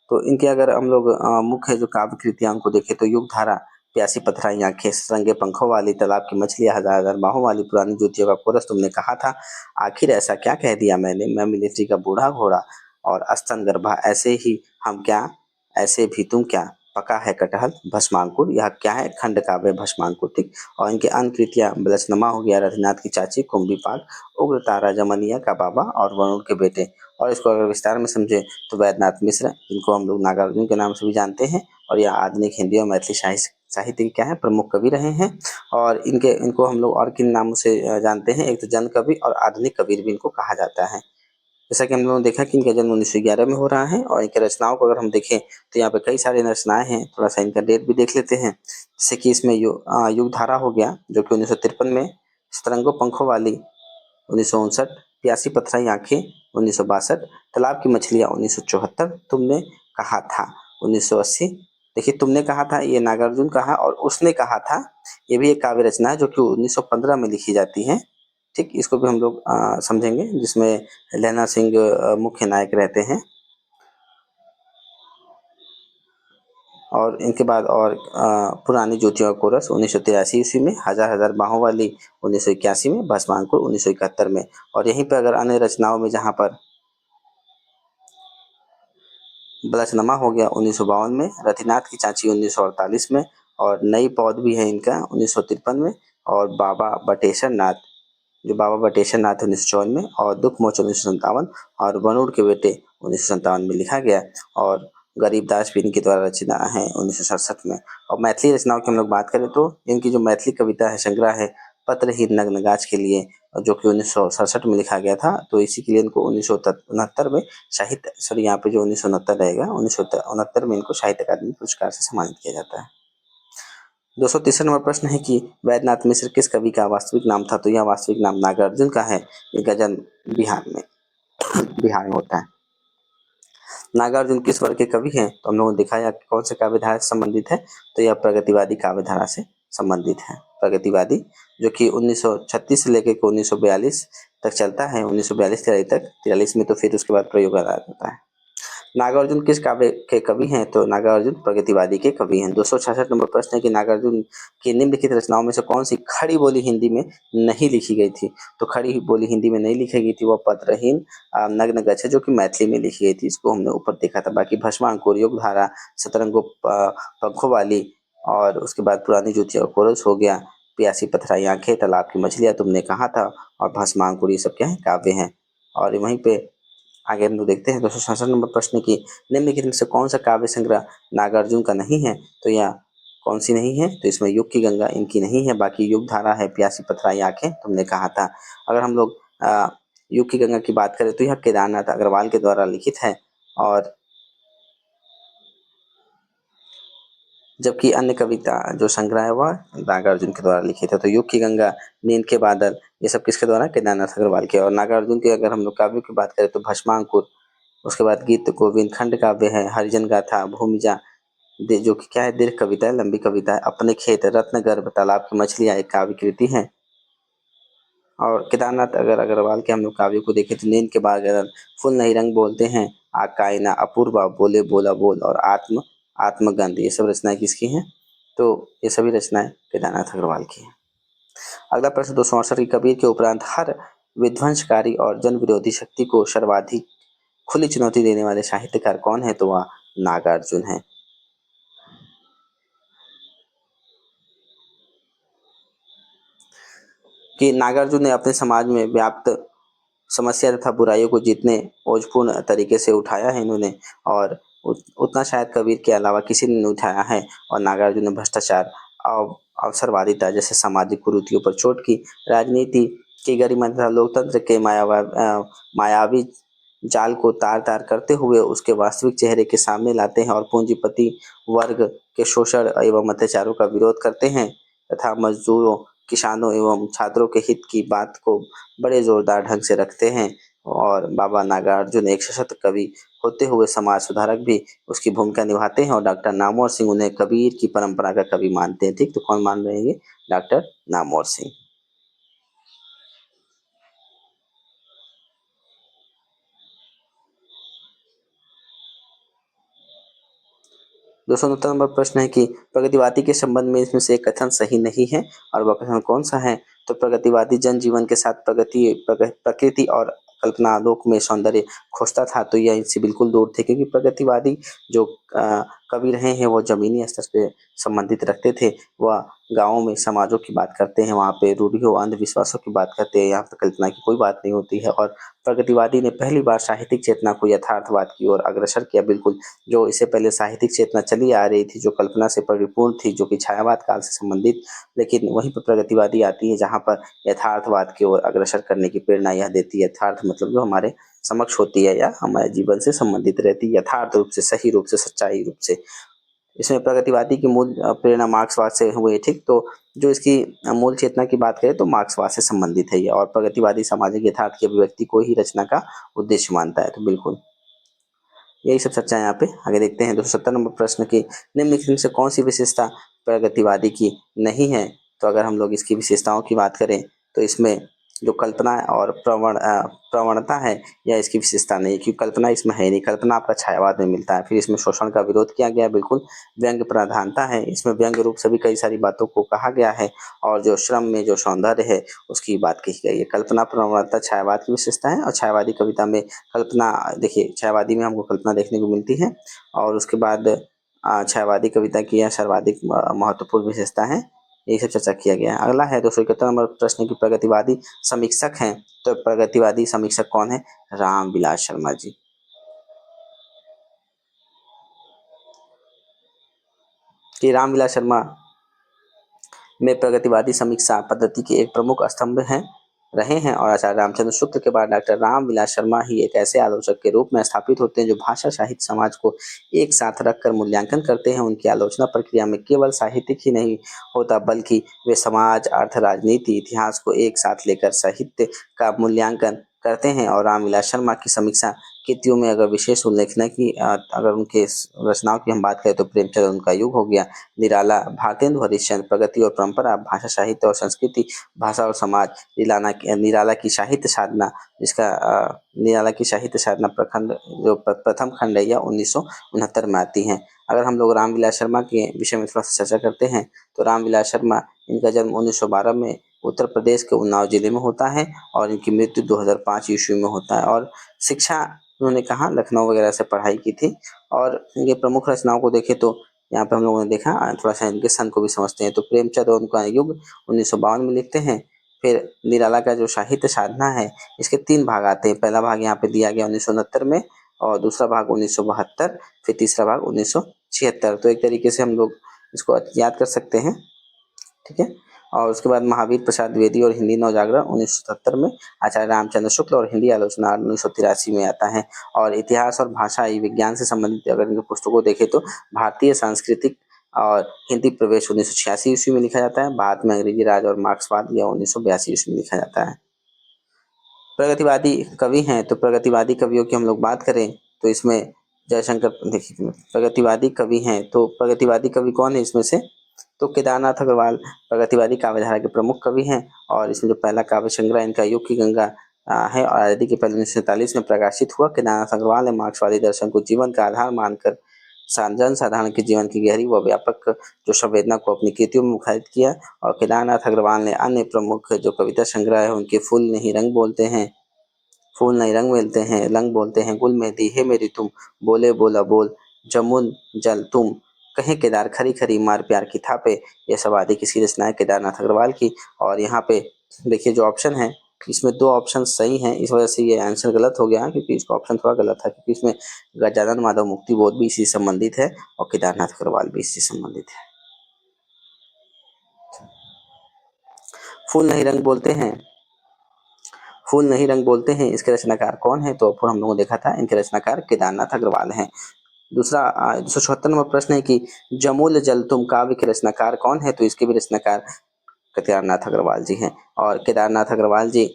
तो इनके अगर हम लोग मुख्य जो काव्य कृतियां उनको देखें तो युगधारा, प्यासी पथराई आंखें, रंगे पंखों वाली, तालाब की मछलियां, हजार हजार बाहों वाली, पुरानी जूतियों का कोरस, तुमने कहा था, आखिर ऐसा क्या कह दिया मैंने, मैं मिलिट्री का बूढ़ा घोड़ा, और अस्तन गर्भा, ऐसे ही हम क्या, ऐसे भी तुम क्या, पका है कटहल, भस्मांकुर, यह क्या है? खंड काव्य भस्मांकुर। ठीक। और इनके अन्य कृतियां बलसनमा हो गया, रघुनाथ की चाची, कुंभी पाक, उग्र तारा, जमनिया का बाबा और वरुण के बेटे। और इसको अगर विस्तार में समझे तो वैद्यनाथ मिश्र, जिनको हम लोग नागार्जुन के नाम से भी जानते हैं, और यह आधुनिक हिंदी और मैथिली साहित्य के क्या है? प्रमुख कवि रहे हैं। और इनको हम लोग और किन नामों से जानते हैं? एक तो जन कवि और आधुनिक कबीर भी इनको कहा जाता है। जैसा कि हम लोगों ने देखा कि इनका जन्म 1911 में हो रहा है। और इनके रचनाओं को अगर हम देखें तो यहाँ पे कई सारी रचनाएं हैं। थोड़ा सा इनका डेट भी देख लेते हैं। जैसे कि इसमें युगधारा हो गया जो कि 1953 में, सतरंगों पंखों वाली 1959, प्यासी पथराई आंखें 1962, तालाब की मछलियां 1974, तुमने कहा था 1980। देखिए, तुमने कहा था ये नागार्जुन कहा, और उसने कहा था ये भी एक काव्य रचना है जो कि 1915 में लिखी जाती है। ठीक, इसको भी हम लोग समझेंगे, जिसमें लहना सिंह मुख्य नायक रहते हैं। और इनके बाद और पुरानी ज्योतियों का कोरस 1983 ईस्वी में, हजार हजार बाहों वाली 1981 में, भस्मांकुर 1971 में। और यहीं पर अगर अन्य रचनाओं में जहाँ पर बलसनमा हो गया 1952 में, रतिनाथ की चाची 1948 में, और नई पौध भी है इनका 1953 में, और बाबा बटेश्वर नाथ, जो बाबा बटेश्वर नाथ 1954 में, और दुख मोचन 1957, और वरुण के बेटे 1957 में लिखा गया। और गरीबदास भी इनके द्वारा रचना है 1967 में। और मैथिली रचनाओं की हम लोग बात करें तो इनकी जो मैथिली कविता है संग्रह है पत्रहीन नग्न गाछ के लिए, जो कि 1967 में लिखा गया था। तो इसी के लिए इनको 1969 में साहित्य, सॉरी यहाँ पे जो 1969 रहेगा, 1969 में इनको साहित्य अकादमी पुरस्कार से सम्मानित किया जाता है। 233 नंबर प्रश्न है कि वैद्यनाथ मिश्र किस कवि का वास्तविक नाम था? तो यह वास्तविक नाम नागार्जुन का है। इनका जन्म बिहार में होता है। नागार्जुन किस वर्ग के कवि हैं? तो हम लोगों ने दिखाया कि कौन से काव्य धारा से संबंधित है, तो यह प्रगतिवादी काव्य धारा से संबंधित है। प्रगतिवादी जो कि 1936 से लेकर के 1942 तक चलता है, 1942-43 तक। 43 में तो फिर उसके बाद प्रयोग आजाद होता है। नागार्जुन किस काव्य के कवि हैं? तो नागार्जुन प्रगतिवादी के कवि हैं। 266 नंबर प्रश्न है कि नागार्जुन की निम्नलिखित रचनाओं में से कौन सी खड़ी बोली हिंदी में नहीं लिखी गई थी? तो खड़ी बोली हिंदी में नहीं लिखी गई थी वह पत्रहीन नग्न गच्छ है, जो कि मैथिली में लिखी गई थी। इसको हमने ऊपर देखा था। बाकी भस्मांकुर, युगधारा, सतरंगो पंखों वाली, और उसके बाद पुरानी जुतिया और कोरस हो गया, प्यासी पथराई आंखें, तालाब की मछलियां, तुमने कहा था, और भस्मांकुर, ये सब क्या है? काव्य हैं। और वहीं पे आगे हम लोग देखते हैं 267 नंबर प्रश्न की निम्नलिखित में से कौन सा काव्य संग्रह नागार्जुन का नहीं है? तो यह कौन सी नहीं है? तो इसमें युग की गंगा इनकी नहीं है। बाकी युग धारा है, प्यासी पथराई आंखें, तुमने कहा था। अगर हम लोग युग की गंगा की बात करें तो यह केदारनाथ अग्रवाल के द्वारा लिखित है, और जबकि अन्य कविता जो संग्रह है वह नागार्जुन के द्वारा लिखित है। तो युग की गंगा, नींद के बादल, ये सब किसके द्वारा? केदारनाथ अग्रवाल के। और नागार्जुन के अगर हम लोग काव्यों की बात करें तो भस्मांकुर, उसके बाद गीत गोविंद खंड काव्य है, हरिजन गाथा, भूमिजा, जो कि क्या है? दीर्घ कविता है, लंबी कविता है, अपने खेत, रत्नगर्भ, तालाब की मछलियां एक काव्य कृति है। और केदारनाथ अगर अग्रवाल के हम लोग काव्य को देखें तो नींद के बाद फूल नहीं रंग बोलते हैं, आकायना, अपूर्वा, बोले बोला बोल, और आत्मगंध, ये सब रचनाएं किसकी हैं? तो ये सभी रचनाएं केदारनाथ अग्रवाल की हैं। अगला प्रश्न 268 की कबीर के उपरांत हर विध्वंसकारी और जन विरोधी शक्ति को सर्वाधिक खुली चुनौती देने वाले साहित्यकार कौन है? तो वह नागार्जुन है। कि नागार्जुन ने अपने समाज में व्याप्त समस्या तथा बुराइयों को जितने ओजपूर्ण तरीके से उठाया है इन्होंने, और उतना शायद कबीर के अलावा किसी ने नहीं उठाया है। और नागार्जुन ने भ्रष्टाचार, अवसरवादिता जैसे सामाजिक कुरीतियों पर चोट की, राजनीति की गरिमा तथा लोकतंत्र के मायावी जाल को तार तार करते हुए उसके वास्तविक चेहरे के सामने लाते हैं, और पूंजीपति वर्ग के शोषण एवं अत्याचारों का विरोध करते हैं, तथा मजदूरों, किसानों एवं छात्रों के हित की बात को बड़े जोरदार ढंग से रखते हैं। और बाबा नागार्जुन एक सशक्त कवि होते हुए समाज सुधारक भी उसकी भूमिका निभाते हैं, और डॉक्टर नामवर सिंह उन्हें कबीर की परंपरा का कवि मानते हैं। ठीक, तो कौन मान रहे हैं ये? डॉक्टर नामवर सिंह। 269 नंबर प्रश्न है कि प्रगतिवादी के संबंध में इसमें से एक कथन सही नहीं है, और वह कथन कौन सा है? तो प्रगतिवादी जनजीवन के साथ प्रकृति और कल्पनालोक में सौंदर्य खोजता था, तो यह इनसे बिल्कुल दूर थे, क्योंकि प्रगतिवादी जो कवि रहे हैं वो जमीनी स्तर से संबंधित रखते थे। वह गाँवों में समाजों की बात करते हैं, वहाँ पे रूढ़ियों, अंधविश्वासों की बात करते हैं, यहाँ पे कल्पना की कोई बात नहीं होती है। और प्रगतिवादी ने पहली बार साहित्यिक चेतना को यथार्थवाद की ओर अग्रसर किया। बिल्कुल, जो इससे पहले साहित्यिक चेतना चली आ रही थी, जो कल्पना से परिपूर्ण थी, जो कि छायावाद काल से संबंधित, लेकिन वहीं पर प्रगतिवादी आती है जहाँ पर यथार्थवाद की ओर अग्रसर करने की प्रेरणा यह देती है। यथार्थ मतलब जो हमारे समक्ष होती है या हमारे जीवन से संबंधित रहती है, यथार्थ रूप से, सही रूप से, सच्चाई रूप से। इसमें प्रगतिवादी की मूल प्रेरणा मार्क्सवाद से हुई। ठीक, तो जो इसकी मूल चेतना की बात करें तो मार्क्सवाद से संबंधित है ये, और प्रगतिवादी सामाजिक यथार्थ की अभिव्यक्ति को ही रचना का उद्देश्य मानता है। तो बिल्कुल यही सब चर्चा है यहाँ पे। आगे देखते हैं 270 नंबर प्रश्न की निम्नलिखित में से कौन सी विशेषता प्रगतिवादी की नहीं है? तो अगर हम लोग इसकी विशेषताओं की बात करें तो इसमें जो कल्पना और प्रवणता है, यह इसकी विशेषता नहीं है, क्योंकि कल्पना इसमें है नहीं। कल्पना आपका छायावाद में मिलता है। फिर इसमें शोषण का विरोध किया गया है, बिल्कुल। व्यंग्य प्रधानता है, इसमें व्यंग्य रूप से भी कई सारी बातों को कहा गया है। और जो श्रम में जो सौंदर्य है उसकी बात कही गई है। कल्पना, प्रवणता छायावाद की विशेषता है। और छायावादी कविता में कल्पना, देखिए छायावादी में हमको कल्पना देखने को मिलती है। और उसके बाद छायावादी कविता की यह सर्वाधिक महत्वपूर्ण विशेषता है। यही सब चर्चा किया गया है। अगला है 271 नंबर प्रश्न की प्रगतिवादी समीक्षक हैं। तो प्रगतिवादी समीक्षक कौन है? रामविलास शर्मा जी। कि रामविलास शर्मा में प्रगतिवादी समीक्षा पद्धति के एक प्रमुख स्तंभ हैं। रहे हैं और आचार्य रामचंद्र शुक्ल के बाद डॉक्टर रामविलास शर्मा ही एक ऐसे आलोचक के रूप में स्थापित होते हैं जो भाषा साहित्य समाज को एक साथ रखकर मूल्यांकन करते हैं। उनकी आलोचना प्रक्रिया में केवल साहित्यिक ही नहीं होता बल्कि वे समाज, अर्थ, राजनीति, इतिहास को एक साथ लेकर साहित्य का मूल्यांकन करते हैं। और रामविलास शर्मा की समीक्षा कृतियों में अगर विशेष उल्लेखनीय की अगर उनके रचनाओं की हम बात करें तो प्रेमचंद उनका युग हो गया, निराला, भारतेंदु हरिश्चंद्र, प्रगति और परंपरा, भाषा साहित्य और संस्कृति, भाषा और समाज, निराला की साहित्य साधना, जिसका निराला की साहित्य साधना प्रखंड जो प्रथम खंड है यह 1969 में आती है। अगर हम लोग रामविलास शर्मा के विषय में थोड़ा सा चर्चा करते हैं तो रामविलास शर्मा, इनका जन्म 1912 में उत्तर प्रदेश के उन्नाव जिले में होता है और इनकी मृत्यु 2005 ईस्वी में होता है। और शिक्षा उन्होंने कहा लखनऊ वगैरह से पढ़ाई की थी। और इनके प्रमुख रचनाओं को देखें तो यहाँ पे हम लोगों ने देखा, थोड़ा सा इनके सन को भी समझते हैं तो प्रेमचंद और उनका युग 1952 में लिखते हैं। फिर निराला का जो साहित्य साधना है इसके 3 भाग आते हैं। पहला भाग यहाँ पे दिया गया 1969 में और दूसरा भाग 1972, फिर तीसरा भाग 1976। तो एक तरीके से हम लोग इसको याद कर सकते हैं, ठीक है। और उसके बाद महावीर प्रसाद द्विवेदी और हिंदी नवजागरण 1977 में, आचार्य रामचंद्र शुक्ल और हिंदी आलोचना 1983 में आता है। और इतिहास और भाषा विज्ञान से संबंधित अगर इनके पुस्तकों को देखें तो भारतीय सांस्कृतिक और हिंदी प्रवेश 1986 ईस्वी में लिखा जाता है। बाद में अंग्रेजी राज और मार्क्सवाद यह 1982 ईस्वी में लिखा जाता है। प्रगतिवादी कवि हैं तो प्रगतिवादी कवियों की हम लोग बात करें तो इसमें जयशंकर, देखिए प्रगतिवादी कवि हैं तो प्रगतिवादी कवि कौन है इसमें से, तो केदारनाथ अग्रवाल प्रगतिवादी काव्यधारा के प्रमुख कवि हैं। और इसमें जो पहला काव्य संग्रह इनका युग की गंगा है और आज़ादी के पहले 1947 में प्रकाशित हुआ। केदारनाथ अग्रवाल ने मार्क्सवादी दर्शन को जीवन का आधार मानकर जन साधारण के जीवन की गहरी व व्यापक जो संवेदना को अपनी कृतियों में मुखरित किया। और केदारनाथ अग्रवाल ने अन्य प्रमुख जो कविता संग्रह है उनके फूल नहीं रंग बोलते हैं, फूल नहीं रंग मिलते हैं, रंग बोलते हैं, गुल मेहंदी, हे मेरी तुम, बोले बोला बोल, जमुन जल तुम, कहीं केदार खरी खरी मार प्यार की थापे, ये सब आदि किसी रचनाएं केदारनाथ अग्रवाल की। और यहाँ पे देखिए जो ऑप्शन है इसमें 2 ऑप्शन सही हैं, इस वजह से ये आंसर गलत हो गया क्योंकि इसका ऑप्शन थोड़ा गलत है क्योंकि इसमें गजानन माधव मुक्तिबोध भी इसी से संबंधित है और केदारनाथ अग्रवाल भी इसी से संबंधित है। फूल नहीं रंग बोलते हैं, फूल नहीं रंग बोलते हैं, इसके रचनाकार कौन है, तो हम लोगों ने देखा था इनके रचनाकार केदारनाथ अग्रवाल हैं। दूसरा 276वां प्रश्न है कि जमुल जल तुम काव्य के रचनाकार कौन है, तो इसके भी रचनाकार केदारनाथ अग्रवाल जी हैं। और केदारनाथ अग्रवाल जी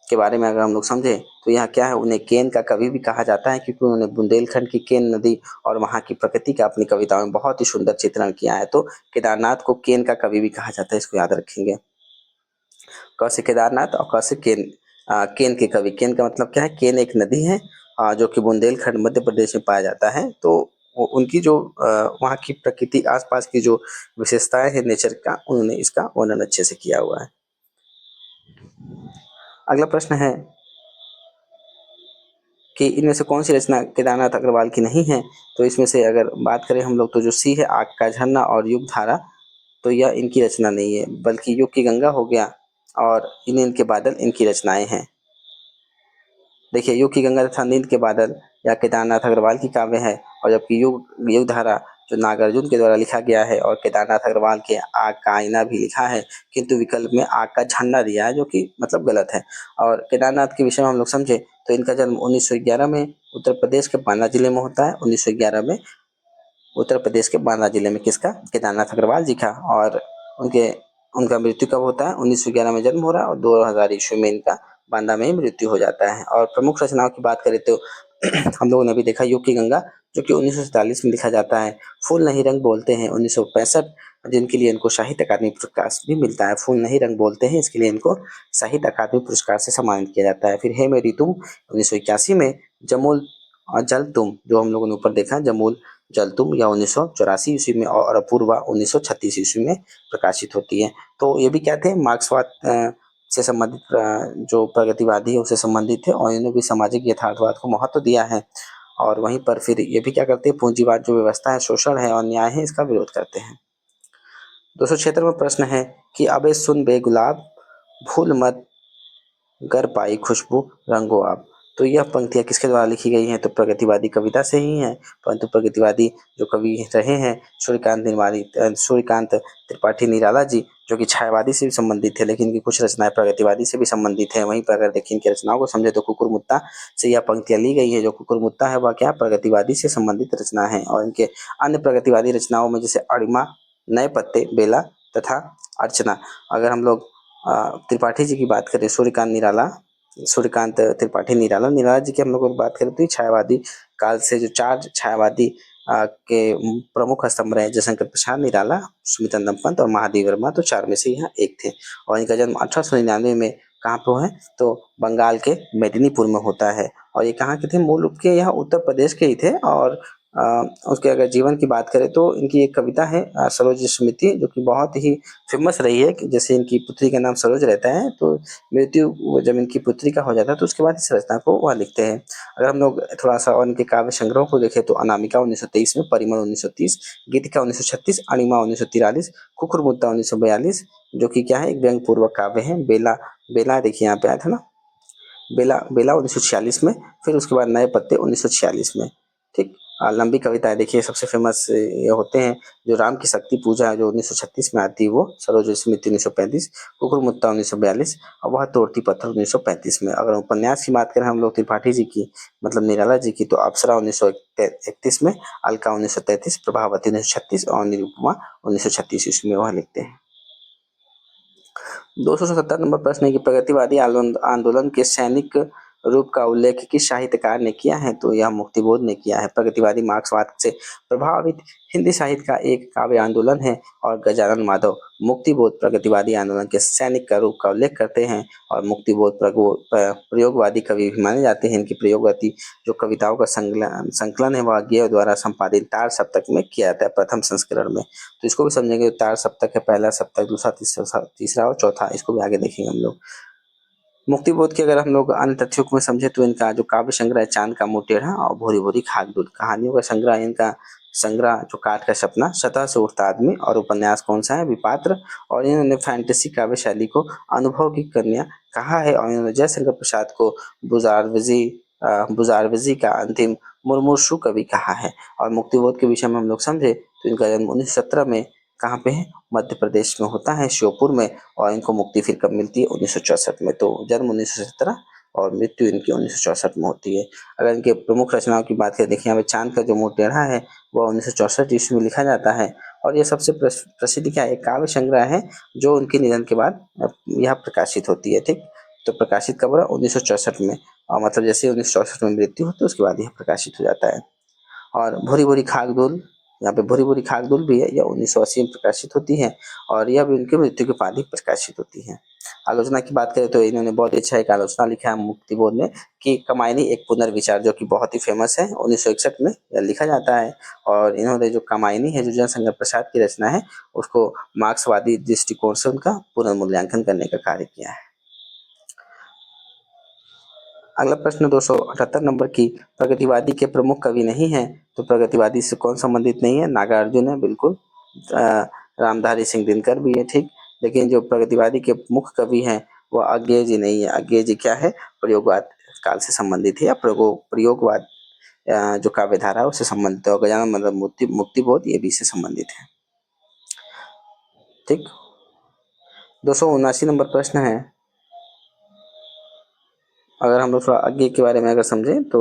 के बारे में अगर हम लोग समझे तो यहाँ क्या है, उन्हें केन का कवि भी कहा जाता है क्योंकि उन्होंने बुंदेलखंड की केन नदी और वहाँ की प्रकृति का अपनी कविताओं में बहुत ही सुंदर चित्रण किया है। तो केदारनाथ को केन का कवि भी कहा जाता है, इसको याद रखेंगे। क से केदारनाथ और क से केन, केन के कवि। केन का मतलब क्या है, केन एक नदी है जो कि बुंदेलखंड मध्य प्रदेश में पाया जाता है। तो उनकी जो वहाँ की प्रकृति, आसपास की जो विशेषताएं हैं नेचर का, उन्होंने इसका वर्णन अच्छे से किया हुआ है। अगला प्रश्न है कि इनमें से कौन सी रचना केदारनाथ अग्रवाल की नहीं है, तो इसमें से अगर बात करें हम लोग तो जो सी है आग का झरना और युग धारा, तो यह इनकी रचना नहीं है बल्कि युग की गंगा हो गया और नींद के बादल इनकी रचनाएं हैं। देखिए युग की गंगा तथा नींद के बादल या केदारनाथ अग्रवाल की काव्य है और जबकि युग धारा जो नागार्जुन के द्वारा लिखा गया है और केदारनाथ अग्रवाल के आग का आईना भी लिखा है, किंतु विकल्प में आग का झंडा दिया है जो कि मतलब गलत है। और केदारनाथ के विषय में हम लोग समझे तो इनका जन्म 1911 में उत्तर प्रदेश के बांदा जिले में होता है। 1911 में उत्तर प्रदेश के बांदा जिले में किसका, केदारनाथ अग्रवाल जी का। और उनका मृत्यु कब होता है, 1911 में जन्म हो रहा है और 2000 ईस्वी में इनका बांदा में ही मृत्यु हो जाता है। और प्रमुख रचनाओं की बात करें तो हम लोगों ने अभी देखा युग की गंगा जो कि 1947 में लिखा जाता है। फूल नहीं रंग बोलते हैं 1965, जिनके लिए इनको साहित्य अकादमी पुरस्कार भी मिलता है। फूल नहीं रंग बोलते हैं इसके लिए इनको साहित्य अकादमी पुरस्कार से सम्मानित किया जाता है। फिर हे मेरी तुम 1981 में, जमूल और जल तुम जो हम लोगों ने ऊपर देखा, जमूल जल तुम या 1984 ईस्वी में और अपूर्वा 1936 ईस्वी में प्रकाशित होती है। तो ये भी क्या थे, मार्क्सवाद से संबंधित जो प्रगतिवादी है उससे संबंधित थे और इन्होंने भी सामाजिक यथार्थवाद को महत्व दिया है। और वहीं पर फिर ये भी क्या करते हैं, पूंजीवाद जो व्यवस्था है, शोषण है और न्याय है, इसका विरोध करते हैं। 276वां प्रश्न है कि अबे सुन बे गुलाब, भूल मत गर पाई खुशबू रंगो आप, तो यह पंक्तियाँ किसके द्वारा लिखी गई हैं? तो प्रगतिवादी कविता से ही हैं। परंतु प्रगतिवादी जो कवि रहे हैं सूर्यकांत त्रिपाठी निराला जी, जो कि छायावादी से भी संबंधित थे, लेकिन इनकी कुछ रचनाएं प्रगतिवादी से भी संबंधित हैं। वहीं पर अगर देखें इनकी रचनाओं को समझे तो कुकुरमुत्ता से यह पंक्तियाँ ली गई है। जो कुकुरमुत्ता है वह क्या प्रगतिवादी से संबंधित रचना है। और इनके अन्य प्रगतिवादी रचनाओं में जैसे अणिमा, नए पत्ते, बेला तथा अर्चना। अगर हम लोग त्रिपाठी जी की बात करें, सूर्यकांत त्रिपाठी निराला जी की हम लोग बात करें तो ये छायावादी काल से जो 4 छायावादी के प्रमुख स्तंभ रहे, जयशंकर प्रसाद निराला, सुमितनंदन पंत और महादेव वर्मा, तो 4 में से यह एक थे। और इनका जन्म 1899 में कहाँ पे हुआ है? तो बंगाल के मेदिनीपुर में होता है। और ये कहाँ के थे? मूल रूप के यह उत्तर प्रदेश के ही थे। और उसके अगर जीवन की बात करें तो इनकी एक कविता है सरोज स्मृति, जो कि बहुत ही फेमस रही है कि जैसे इनकी पुत्री का नाम सरोज रहता है, तो मृत्यु जब इनकी पुत्री का हो जाता है तो उसके बाद इस रचना को वह लिखते हैं। अगर हम लोग थोड़ा सा और इनके काव्य संग्रह को देखें तो अनामिका 1923 में, परिमल 1930, गीतिका 1936, अणिमा 1943, कुकुरमुत्ता 1942, जो कि क्या है? एक व्यंग पूर्वक काव्य है। बेला बेला देखिए यहाँ पे आया था ना, बेला बेला 1946 में, फिर उसके बाद नए पत्ते 1946 में। ठीक। लंबी कविताएं देखिए, सबसे फेमस ये होते हैं जो राम की शक्ति पूजा है जो 1936 में आती है, वो सरोज स्मृति 1935, कुकुरमुत्ता 1942 और वह तोड़ती पत्थर 1935 में। अगर उपन्यास की बात करें हम लोग त्रिपाठी जी की, मतलब निराला जी की, तो अप्सरा 1931 में, अलका 1933, प्रभावती 1936 और निरुपमा 1936 इसमें वह लिखते हैं। 277 नंबर प्रश्न है कि प्रगतिवादी आंदोलन के सैनिक रूप का उल्लेख किस साहित्यकार ने किया है? तो यह मुक्तिबोध ने किया है। प्रगतिवादी मार्क्सवाद से प्रभावित हिंदी साहित्य का एक काव्य आंदोलन है और गजानन माधव मुक्तिबोध प्रगतिवादी आंदोलन के सैनिक का रूप का उल्लेख करते हैं। और मुक्तिबोध प्रयोगवादी कवि भी माने जाते हैं। इनकी प्रयोगवादी जो कविताओं का संकलन है वह गेय द्वारा संपादित तार सप्तक में किया जाता है, प्रथम संस्करण में। तो इसको भी समझेंगे। तार सप्तक है, पहला सप्तक, दूसरा, तीसरा और चौथा, इसको भी आगे देखेंगे हम लोग। मुक्तिबोध के अगर हम लोग अन्य तथ्यों को समझे तो इनका जो काव्य संग्रह है चांद का मुंह टेढ़ा और भूरी भूरी खाक दूध, कहानियों का संग्रह, इनका संग्रह जो काठ का सपना, सतह से उठता आदमी, और उपन्यास कौन सा है? विपात्र। और इन्होंने फैंटेसी काव्य शैली को अनुभव की कन्या कहा है। और इन्होंने जयशंकर प्रसाद को बुजारवजी का अंतिम मुर्मूर्षु कवि कहा है। और मुक्तिबोध के विषय में हम लोग समझे तो इनका जन्म 1917 में कहाँ पे है? मध्य प्रदेश में होता है, श्योपुर में। और इनको मुक्ति फिर कब मिलती है? 1964 में। तो जन्म 1917 और मृत्यु इनकी 1964 में होती है। अगर इनके प्रमुख रचनाओं की बात करें, देखिए यहाँ पे चांद का जो मुंह टेढ़ा है वह 1964 ईस्वी में लिखा जाता है। और यह सबसे प्रसिद्ध क्या है? काव्य संग्रह है जो उनके निधन के बाद यह प्रकाशित होती है। ठीक। तो प्रकाशित कब हुआ? 1964 में। और मतलब जैसे 1964 में मृत्यु होती है उसके बाद यह प्रकाशित हो जाता है। और भूरी भूरी खाक धूल, यहाँ पे भूरी भूरी खाक धूल भी है, यह 1980 में प्रकाशित होती है। और यह भी उनकी मृत्यु के बाद ही प्रकाशित होती है। आलोचना की बात करें तो इन्होंने बहुत अच्छा एक आलोचना लिखा है मुक्तिबोध ने, कि कमायनी एक पुनर्विचार, जो कि बहुत ही फेमस है, 1961 में यह लिखा जाता है। और इन्होंने जो कमायनी है, जो जयशंकर प्रसाद की रचना है, उसको मार्क्सवादी दृष्टिकोण से उनका पुनर्मूल्यांकन करने का कार्य किया है। अगला प्रश्न 278 नंबर की, प्रगतिवादी के प्रमुख कवि नहीं है? तो प्रगतिवादी से कौन संबंधित नहीं है? नागार्जुन है, बिल्कुल। रामधारी सिंह दिनकर भी है, ठीक। लेकिन जो प्रगतिवादी के मुख्य कवि हैं वह अज्ञेय जी नहीं है। अज्ञेय जी क्या है? प्रयोगवाद काल से संबंधित है, या प्रयोगवाद जो काव्य धारा है उससे संबंधित है। और गजानन मतलब मुक्तिबोध ये भी इससे संबंधित है। ठीक। 279 नंबर प्रश्न है, अगर हम लोग थोड़ा अज्ञेय के बारे में अगर समझें तो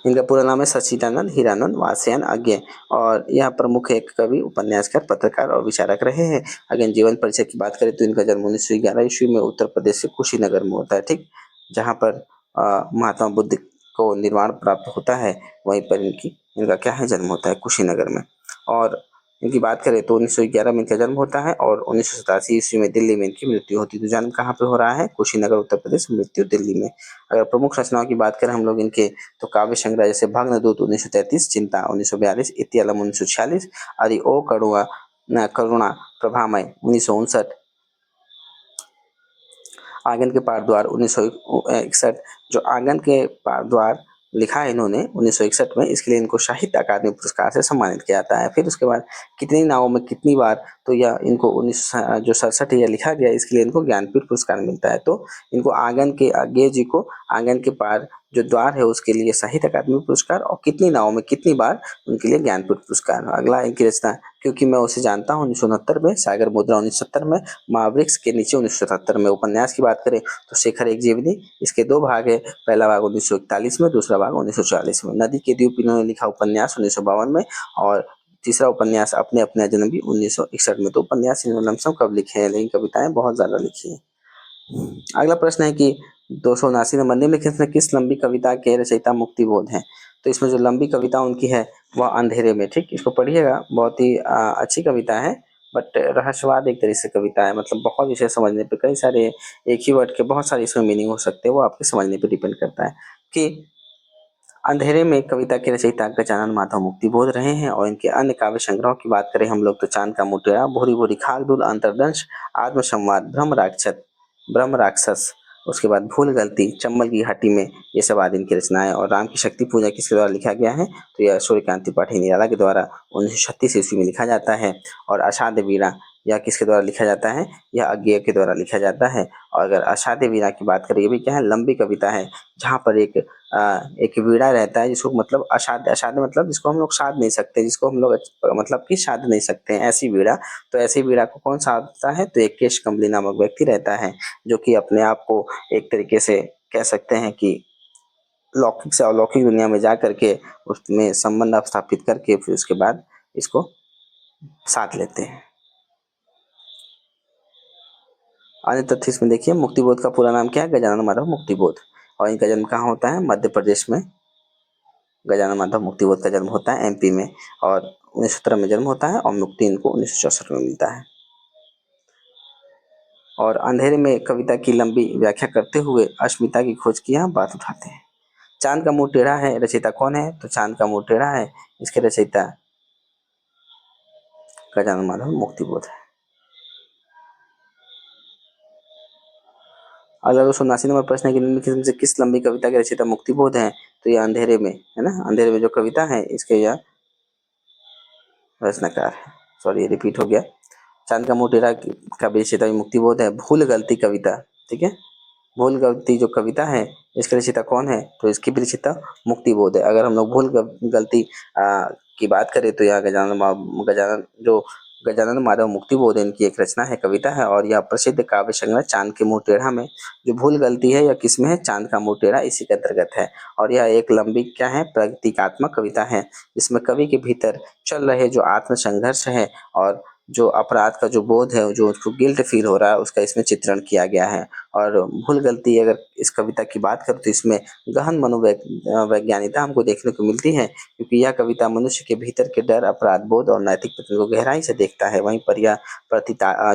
इनका पूरा नाम है सच्चिदानंद हीरानंद वात्स्यायन अज्ञेय। और यह प्रमुख एक कवि, उपन्यासकार, पत्रकार और विचारक रहे हैं। अगर जीवन परिचय की बात करें तो इनका जन्म 1911 ईस्वी में उत्तर प्रदेश के कुशीनगर में होता है। ठीक। जहाँ पर महात्मा बुद्ध को निर्वाण प्राप्त होता है, वहीं पर इनका क्या है? जन्म होता है कुशीनगर में। और इनकी बात करें तो 1911 में इनका जन्म होता है और 1987 ईस्वी में दिल्ली में इनकी मृत्यु होती है। तो जन्म कहाँ पे हो रहा है? कुशीनगर, उत्तर प्रदेश, मृत्यु दिल्ली में। अगर प्रमुख रचनाओं की बात करें हम लोग इनके, तो काव्य संग्रह जैसे भग्नदूत 1933, चिंता 1942, इत्यलम 1946, अरि ओ करुणा प्रभामय 1959, आंगन के पार द्वार 1961, जो आंगन के पार द्वार लिखा है इन्होंने 1961 में, इसके लिए इनको साहित्य अकादमी पुरस्कार से सम्मानित किया जाता है। फिर उसके बाद कितनी नावों में कितनी बार, तो यह इनको 1967 यह लिखा गया, इसके लिए इनको ज्ञानपीठ पुरस्कार मिलता है। तो इनको आंगन के गेय जी को आंगन के पार जो द्वार है उसके लिए साहित्य अकादमी पुरस्कार, और कितनी नावों में कितनी बार उनके लिए ज्ञानपीठ पुरस्कार। अगला इनकी रचना क्योंकि मैं उसे जानता हूँ 1969 में, सागर मुद्रा 1970 में, महावृक्ष के नीचे 1977 में। उपन्यास की बात करें तो शेखर एक जीवनी, इसके 2 भाग है, पहला भाग 1941 में, दूसरा भाग 1940 में। नदी के द्वीप इन्होंने लिखा उपन्यास 1952 में, और तीसरा उपन्यास अपने अपने अजनबी 1961 में। तो उपन्यास इन्होंने लमसम कब लिखे हैं, लेकिन कविताएं बहुत ज्यादा लिखी हैं। अगला प्रश्न है कि 279 नंबर, निम्नलिखित में किस लंबी कविता के रचयिता मुक्तिबोध हैं? तो इसमें जो लंबी कविता उनकी है वह अंधेरे में, ठीक, इसको पढ़िएगा, बहुत ही अच्छी कविता है, बट रहस्यवाद एक तरह से कविता है, मतलब बहुत इसे समझने पे कई सारे एक ही वर्ड के बहुत सारे इसमें मीनिंग हो सकते हैं, वो आपके समझने पे डिपेंड करता है। कि अंधेरे में कविता के रचयिता गजानन माधव मुक्तिबोध रहे हैं, और इनके अन्य काव्य संग्रहों की बात करें हम लोग तो चांद का मुटेरा, भूरी भूरी खाकदूल, अंतर्दंश, आत्मसंवाद, ब्रह्म राक्षस, उसके बाद भूल गलती, चंबल की घाटी में, ये सब आदि इनकी रचनाएं। और राम की शक्ति पूजा किसके द्वारा लिखा गया है? तो यह सूर्यकांत त्रिपाठी निराला के द्वारा 1936 ईस्वी में लिखा जाता है। और अषाढ़ वीणा यह किसके द्वारा लिखा जाता है? यह अज्ञेय के द्वारा लिखा जाता है। और अगर अषाढ़ वीणा की बात करें, ये भी क्या है, लंबी कविता है, जहाँ पर एक वीणा रहता है, जिसको मतलब असाध्य, असाध्य मतलब जिसको हम लोग साध नहीं सकते, जिसको हम लोग मतलब कि साध नहीं सकते हैं, ऐसी वीणा। तो ऐसी वीणा को कौन साधता है? तो एक केश कमली नामक व्यक्ति रहता है, जो कि अपने आप को एक तरीके से कह सकते हैं कि लौकिक से अलौकिक दुनिया में जा करके उसमें संबंध स्थापित करके फिर उसके बाद इसको साध लेते हैं। अन्य तथ्य इसमें देखिए, मुक्तिबोध का पूरा नाम क्या है? गजानन माधव मुक्तिबोध। और इनका जन्म कहाँ होता है? मध्य प्रदेश में गजानन माधव मुक्तिबोध का जन्म होता है एमपी में, और 1917 में जन्म होता है, और मुक्ति इनको 1964 में मिलता है। और अंधेरे में कविता की लंबी व्याख्या करते हुए अस्मिता की खोज की यहाँ बात उठाते हैं। चांद का मुंह टेढ़ा है, रचयिता कौन है? तो चांद का मुंह टेढ़ा है, इसके रचयिता गजानन माधव मुक्तिबोध है। अगला 279 नंबर प्रश्न है कि निम्नलिखित से किस लंबी कविता के रचयिता मुक्तिबोध है? तो ये अंधेरे में है ना, अंधेरे में जो कविता है इसके यह रचनाकार है। सॉरी, रिपीट हो गया। चांद का मुंह टेढ़ा का रचयिता मुक्तिबोध है। भूल गलती कविता, ठीक है, भूल गलती जो कविता है इसके रचयिता कौन है? तो इसकी भी रचयिता मुक्तिबोध है। अगर हम लोग भूल गलती की बात करें तो यह गजानन माधव मुक्तिबोध इनकी एक रचना है, कविता है, और यह प्रसिद्ध काव्य संग्रह चांद के मुंह टेढ़ा में जो भूल गलती है, यह किसमें है? चांद का मुंह टेढ़ा, इसी के अंतर्गत है। और यह एक लंबी क्या है? प्रतीकात्मक कविता है, जिसमें कवि के भीतर चल रहे जो आत्म संघर्ष है और जो अपराध का जो बोध है, जो उसको गिल्ट फील हो रहा है, उसका इसमें चित्रण किया गया है। और भूल गलती अगर इस कविता की बात करें तो इसमें गहन मनोवैज्ञानिकता हमको देखने को मिलती है, क्योंकि यह कविता मनुष्य के भीतर के डर, अपराध बोध और नैतिक प्रश्न को गहराई से देखता है। वहीं पर यह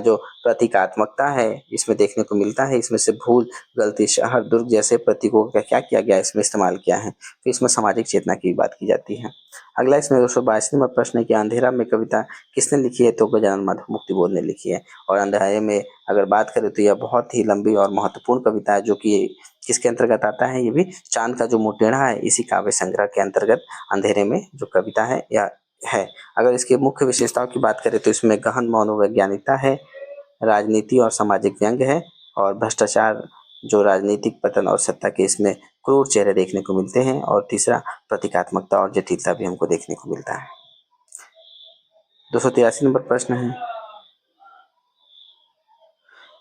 जो प्रतीकात्मकता है इसमें देखने को मिलता है, इसमें से भूल गलती, शहर, दुर्ग जैसे प्रतीकों का क्या किया गया, इसमें इस्तेमाल किया है। तो इसमें सामाजिक चेतना की बात की जाती है। अगला इसमें 282 नंबर प्रश्न है कि अंधेरा में कविता किसने लिखी है? तो गजानन माधव मुक्तिबोध ने लिखी है। और अंधेरे में अगर बात करें तो यह बहुत ही लंबी और महत्वपूर्ण कविता है, जो कि किसके अंतर्गत आता है? ये भी चांद का जो मुंह टेढ़ा है इसी काव्य संग्रह के अंतर्गत अंधेरे में जो कविता है यह है। अगर इसकी मुख्य विशेषताओं की बात करें तो इसमें गहन मनोवैज्ञानिकता है, राजनीति और सामाजिक व्यंग है, और भ्रष्टाचार, जो राजनीतिक पतन और सत्ता के इसमें क्रूर चेहरे देखने को मिलते हैं, और तीसरा प्रतीकात्मकता और जटिलता भी हमको देखने को मिलता है। 283 नंबर प्रश्न है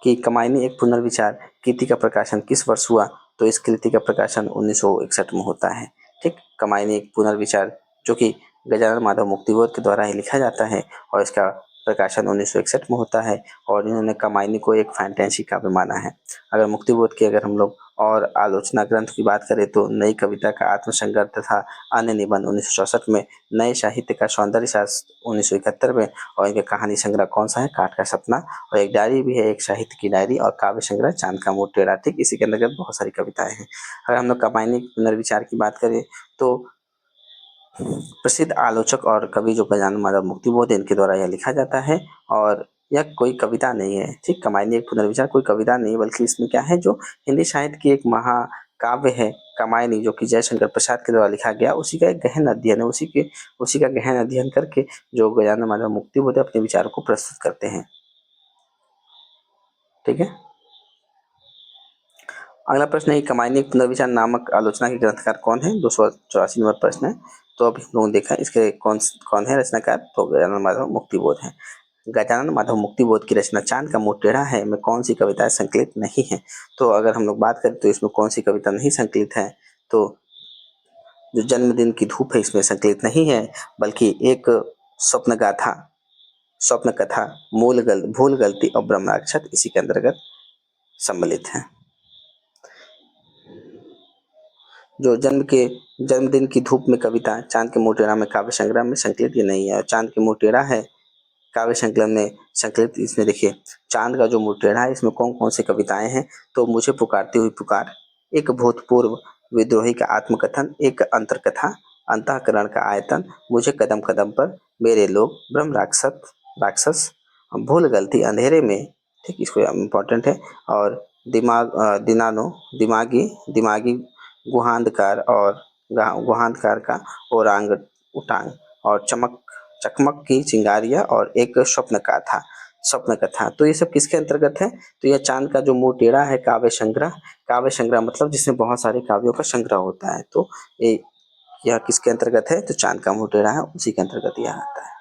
कि कमायनी एक पुनर्विचार कृति का प्रकाशन किस वर्ष हुआ? तो इस कृति का प्रकाशन 1961 में होता है। ठीक, कमायनी एक पुनर्विचार जो कि गजानन माधव मुक्तिबोध के द्वारा ही लिखा जाता है, और इसका प्रकाशन 1961 में होता है। और इन्होंने कमायनी को एक फैंटेसी काव्य माना है। अगर मुक्तिबोध की अगर हम लोग और आलोचना ग्रंथ की बात करें तो नई कविता का आत्मसंघर्ष तथा अन्य निबंध 1964 में, नए साहित्य का सौंदर्य शास्त्र 1971 में, और इनके कहानी संग्रह कौन सा है? काठ का सपना। और एक डायरी भी है, एक साहित्य की डायरी, और काव्य संग्रह चांद का मुंह टेढ़ा। ठीक, इसी के अंतर्गत बहुत सारी कविताएं हैं। अगर हम लोग कमायनी पुनर्विचार की बात करें तो प्रसिद्ध आलोचक और कवि जो गजानन माधव मुक्तिबोध इनके द्वारा यह लिखा जाता है, और यह कोई कविता नहीं है। ठीक, कमायनी एक पुनर्विचार कोई कविता नहीं, बल्कि इसमें क्या है, जो हिंदी साहित्य की एक काव्य है कामायनी, जो कि जयशंकर प्रसाद के द्वारा लिखा गया, उसी का एक गहन अध्ययन है। उसी का गहन अध्ययन करके जो गजानन माधव मुक्तिबोध अपने विचारों को प्रस्तुत करते हैं। ठीक है। अगला प्रश्न है, कामायनी पुनर्विचार नामक आलोचना के ग्रंथकार कौन है? 284 नंबर प्रश्न है। तो अभी हम लोगों ने देखा इसके कौन है रचनाकार, तो गजानन माधव मुक्तिबोध है। गजानन माधव मुक्तिबोध की रचना चांद का मुंह टेढ़ा है में कौन सी कविताएं संकलित नहीं है? तो अगर हम लोग बात करें तो इसमें कौन सी कविता नहीं संकलित है, तो जो जन्मदिन की धूप है इसमें संकलित नहीं है, बल्कि एक स्वप्न गाथा, स्वप्न कथा, भूल गलती और ब्रह्माक्षर इसी के अंतर्गत सम्मिलित है। जो जन्मदिन की धूप में कविता चांद के मुंह टेढ़ा में काव्य संग्रह में संकलित ये नहीं है, और चांद के मुंह टेढ़ा है काव्य संकलन में संकलित। इसमें देखिए चांद का जो मुंह टेढ़ा है इसमें कौन कौन सी कविताएं हैं, तो मुझे पुकारती हुई पुकार, एक भूतपूर्व विद्रोही का आत्मकथन, एक अंतरकथा, अंतःकरण का आयतन, मुझे कदम कदम पर, मेरे लोग, ब्रह्म राक्षस, भूल गलती, अंधेरे में, ठीक, इसको इम्पोर्टेंट है, और दिमागी गुहांधकार का ओरांग उटांग, और चकमक की चिंगारियां, और एक स्वप्न कथा। तो ये सब किसके अंतर्गत है? तो यह चांद का जो मुंह टेढ़ा है काव्य संग्रह मतलब जिसमें बहुत सारे काव्यों का संग्रह होता है। तो यह किसके अंतर्गत है? तो चांद का मुंह टेढ़ा है उसी के अंतर्गत यह आता है।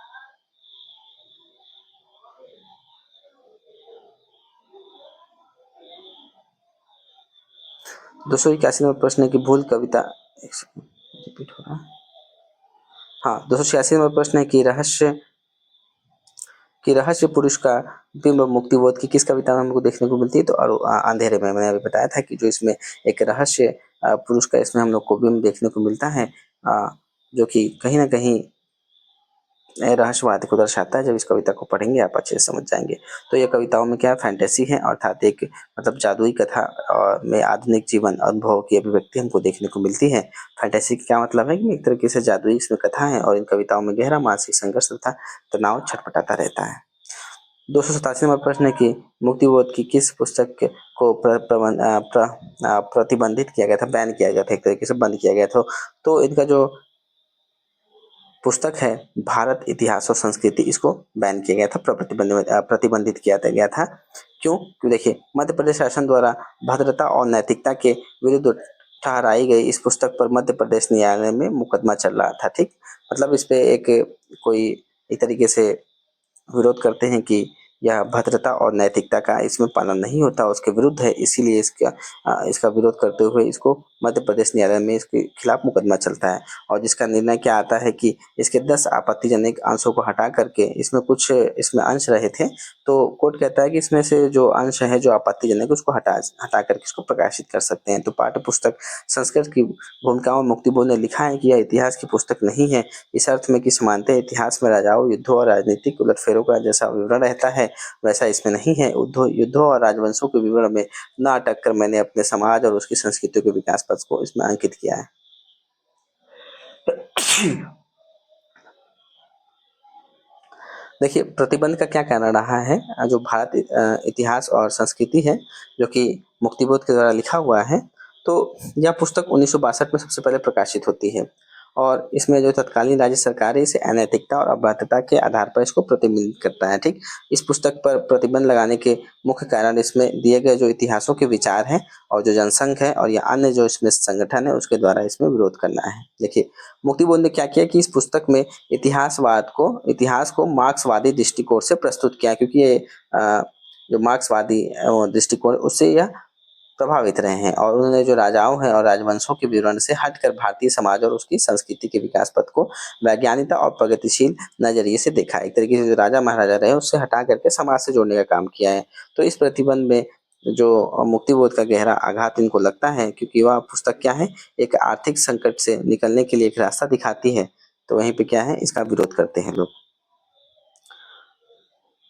281 नंबर प्रश्न है कि भूल कविता, रिपीट हो रहा है। हाँ, 286 नंबर प्रश्न है कि रहस्य पुरुष का बिंब मुक्तिबोध की किस कविता में हमको देखने को मिलती है? तो अंधेरे में। मैंने अभी बताया था कि जो इसमें एक रहस्य पुरुष का इसमें हम लोग को बिंब देखने को मिलता है, जो कि कहीं ना कहीं रहस्यवाद को दर्शाता है। जब इस कविता को पढ़ेंगे आप अच्छे से समझ जाएंगे। तो ये कविताओं में क्या फैंटेसी है, अर्थात एक मतलब जादुई कथा में आधुनिक जीवन अनुभव की अभिव्यक्ति हमको देखने को मिलती है। फैंटेसी का क्या मतलब है कि एक तरीके से जादुई इसमें कथा है, और इन कविताओं में गहरा मानसिक संघर्ष तथा तनाव छटपटाता रहता है। 287 नंबर प्रश्न है कि मुक्तिबोध की किस पुस्तक को प्रतिबंधित किया गया था, बैन किया गया था, एक तरीके से बंद किया गया था? तो इनका जो पुस्तक है भारत इतिहास और संस्कृति, इसको बैन किया गया था, प्रतिबंधित किया गया था। क्यों? क्यों देखिए, मध्य प्रदेश शासन द्वारा भद्रता और नैतिकता के विरुद्ध ठहराई गई इस पुस्तक पर मध्य प्रदेश न्यायालय में मुकदमा चल रहा था। ठीक, मतलब इस पे एक तरीके से विरोध करते हैं कि यह भद्रता और नैतिकता का इसमें पालन नहीं होता, उसके विरुद्ध है, इसीलिए इसका विरोध करते हुए इसको मध्य प्रदेश न्यायालय में इसके खिलाफ मुकदमा चलता है। और जिसका निर्णय क्या आता है कि इसके 10 आपत्तिजनक अंशों को हटा करके इसमें अंश रहे थे, तो कोर्ट कहता है कि इसमें से जो अंश है जो आपत्तिजनक उसको हटा करके इसको प्रकाशित कर सकते हैं। तो पाठ्य पुस्तक संस्कृत की भूमिकाओं में मुक्तिबोध ने लिखा है कि यह इतिहास की पुस्तक नहीं है, इस अर्थ में कि समानतः इतिहास में राजाओं, युद्धों और राजनीतिक उलटफेरों का जैसा विवरण रहता है वैसा इसमें नहीं है। युद्धों और राजवंशों के विवरण में न अटक कर मैंने अपने समाज और उसकी संस्कृतियों के विकास पथ को इसमें अंकित किया है। देखिए, प्रतिबंध का क्या कहना रहा है, जो भारत इतिहास और संस्कृति है जो कि मुक्तिबोध के द्वारा लिखा हुआ है, तो यह पुस्तक 1962 में सबसे पहले प्रकाशित होती है, और इसमें जो तत्कालीन राज्य सरकार है इसे अनैतिकता और अभद्रता के आधार पर इसको प्रतिबंधित करता है। ठीक, इस पुस्तक पर प्रतिबंध लगाने के मुख्य कारण इसमें दिए गए जो इतिहासों के विचार हैं और जो जनसंघ है और या अन्य जो इसमें संगठन है उसके द्वारा इसमें विरोध करना है। देखिए, मुक्तिबोध ने क्या किया कि इस पुस्तक में इतिहास को मार्क्सवादी दृष्टिकोण से प्रस्तुत किया, क्योंकि ये जो मार्क्सवादी दृष्टिकोण उससे यह प्रभावित रहे हैं, और उन्होंने जो राजाओं हैं और राजवंशों के विवरण से हटकर भारतीय समाज और उसकी संस्कृति के विकास पथ को वैज्ञानिकता और प्रगतिशील नजरिए से देखा। एक तरीके से जो राजा महाराजा रहे उससे हटा करके समाज से जोड़ने का काम किया है। तो इस प्रतिबंध में जो मुक्तिबोध का गहरा आघात इनको लगता है, क्योंकि वह पुस्तक क्या है, एक आर्थिक संकट से निकलने के लिए एक रास्ता दिखाती है। तो वहीं पे क्या है, इसका विरोध करते हैं लोग।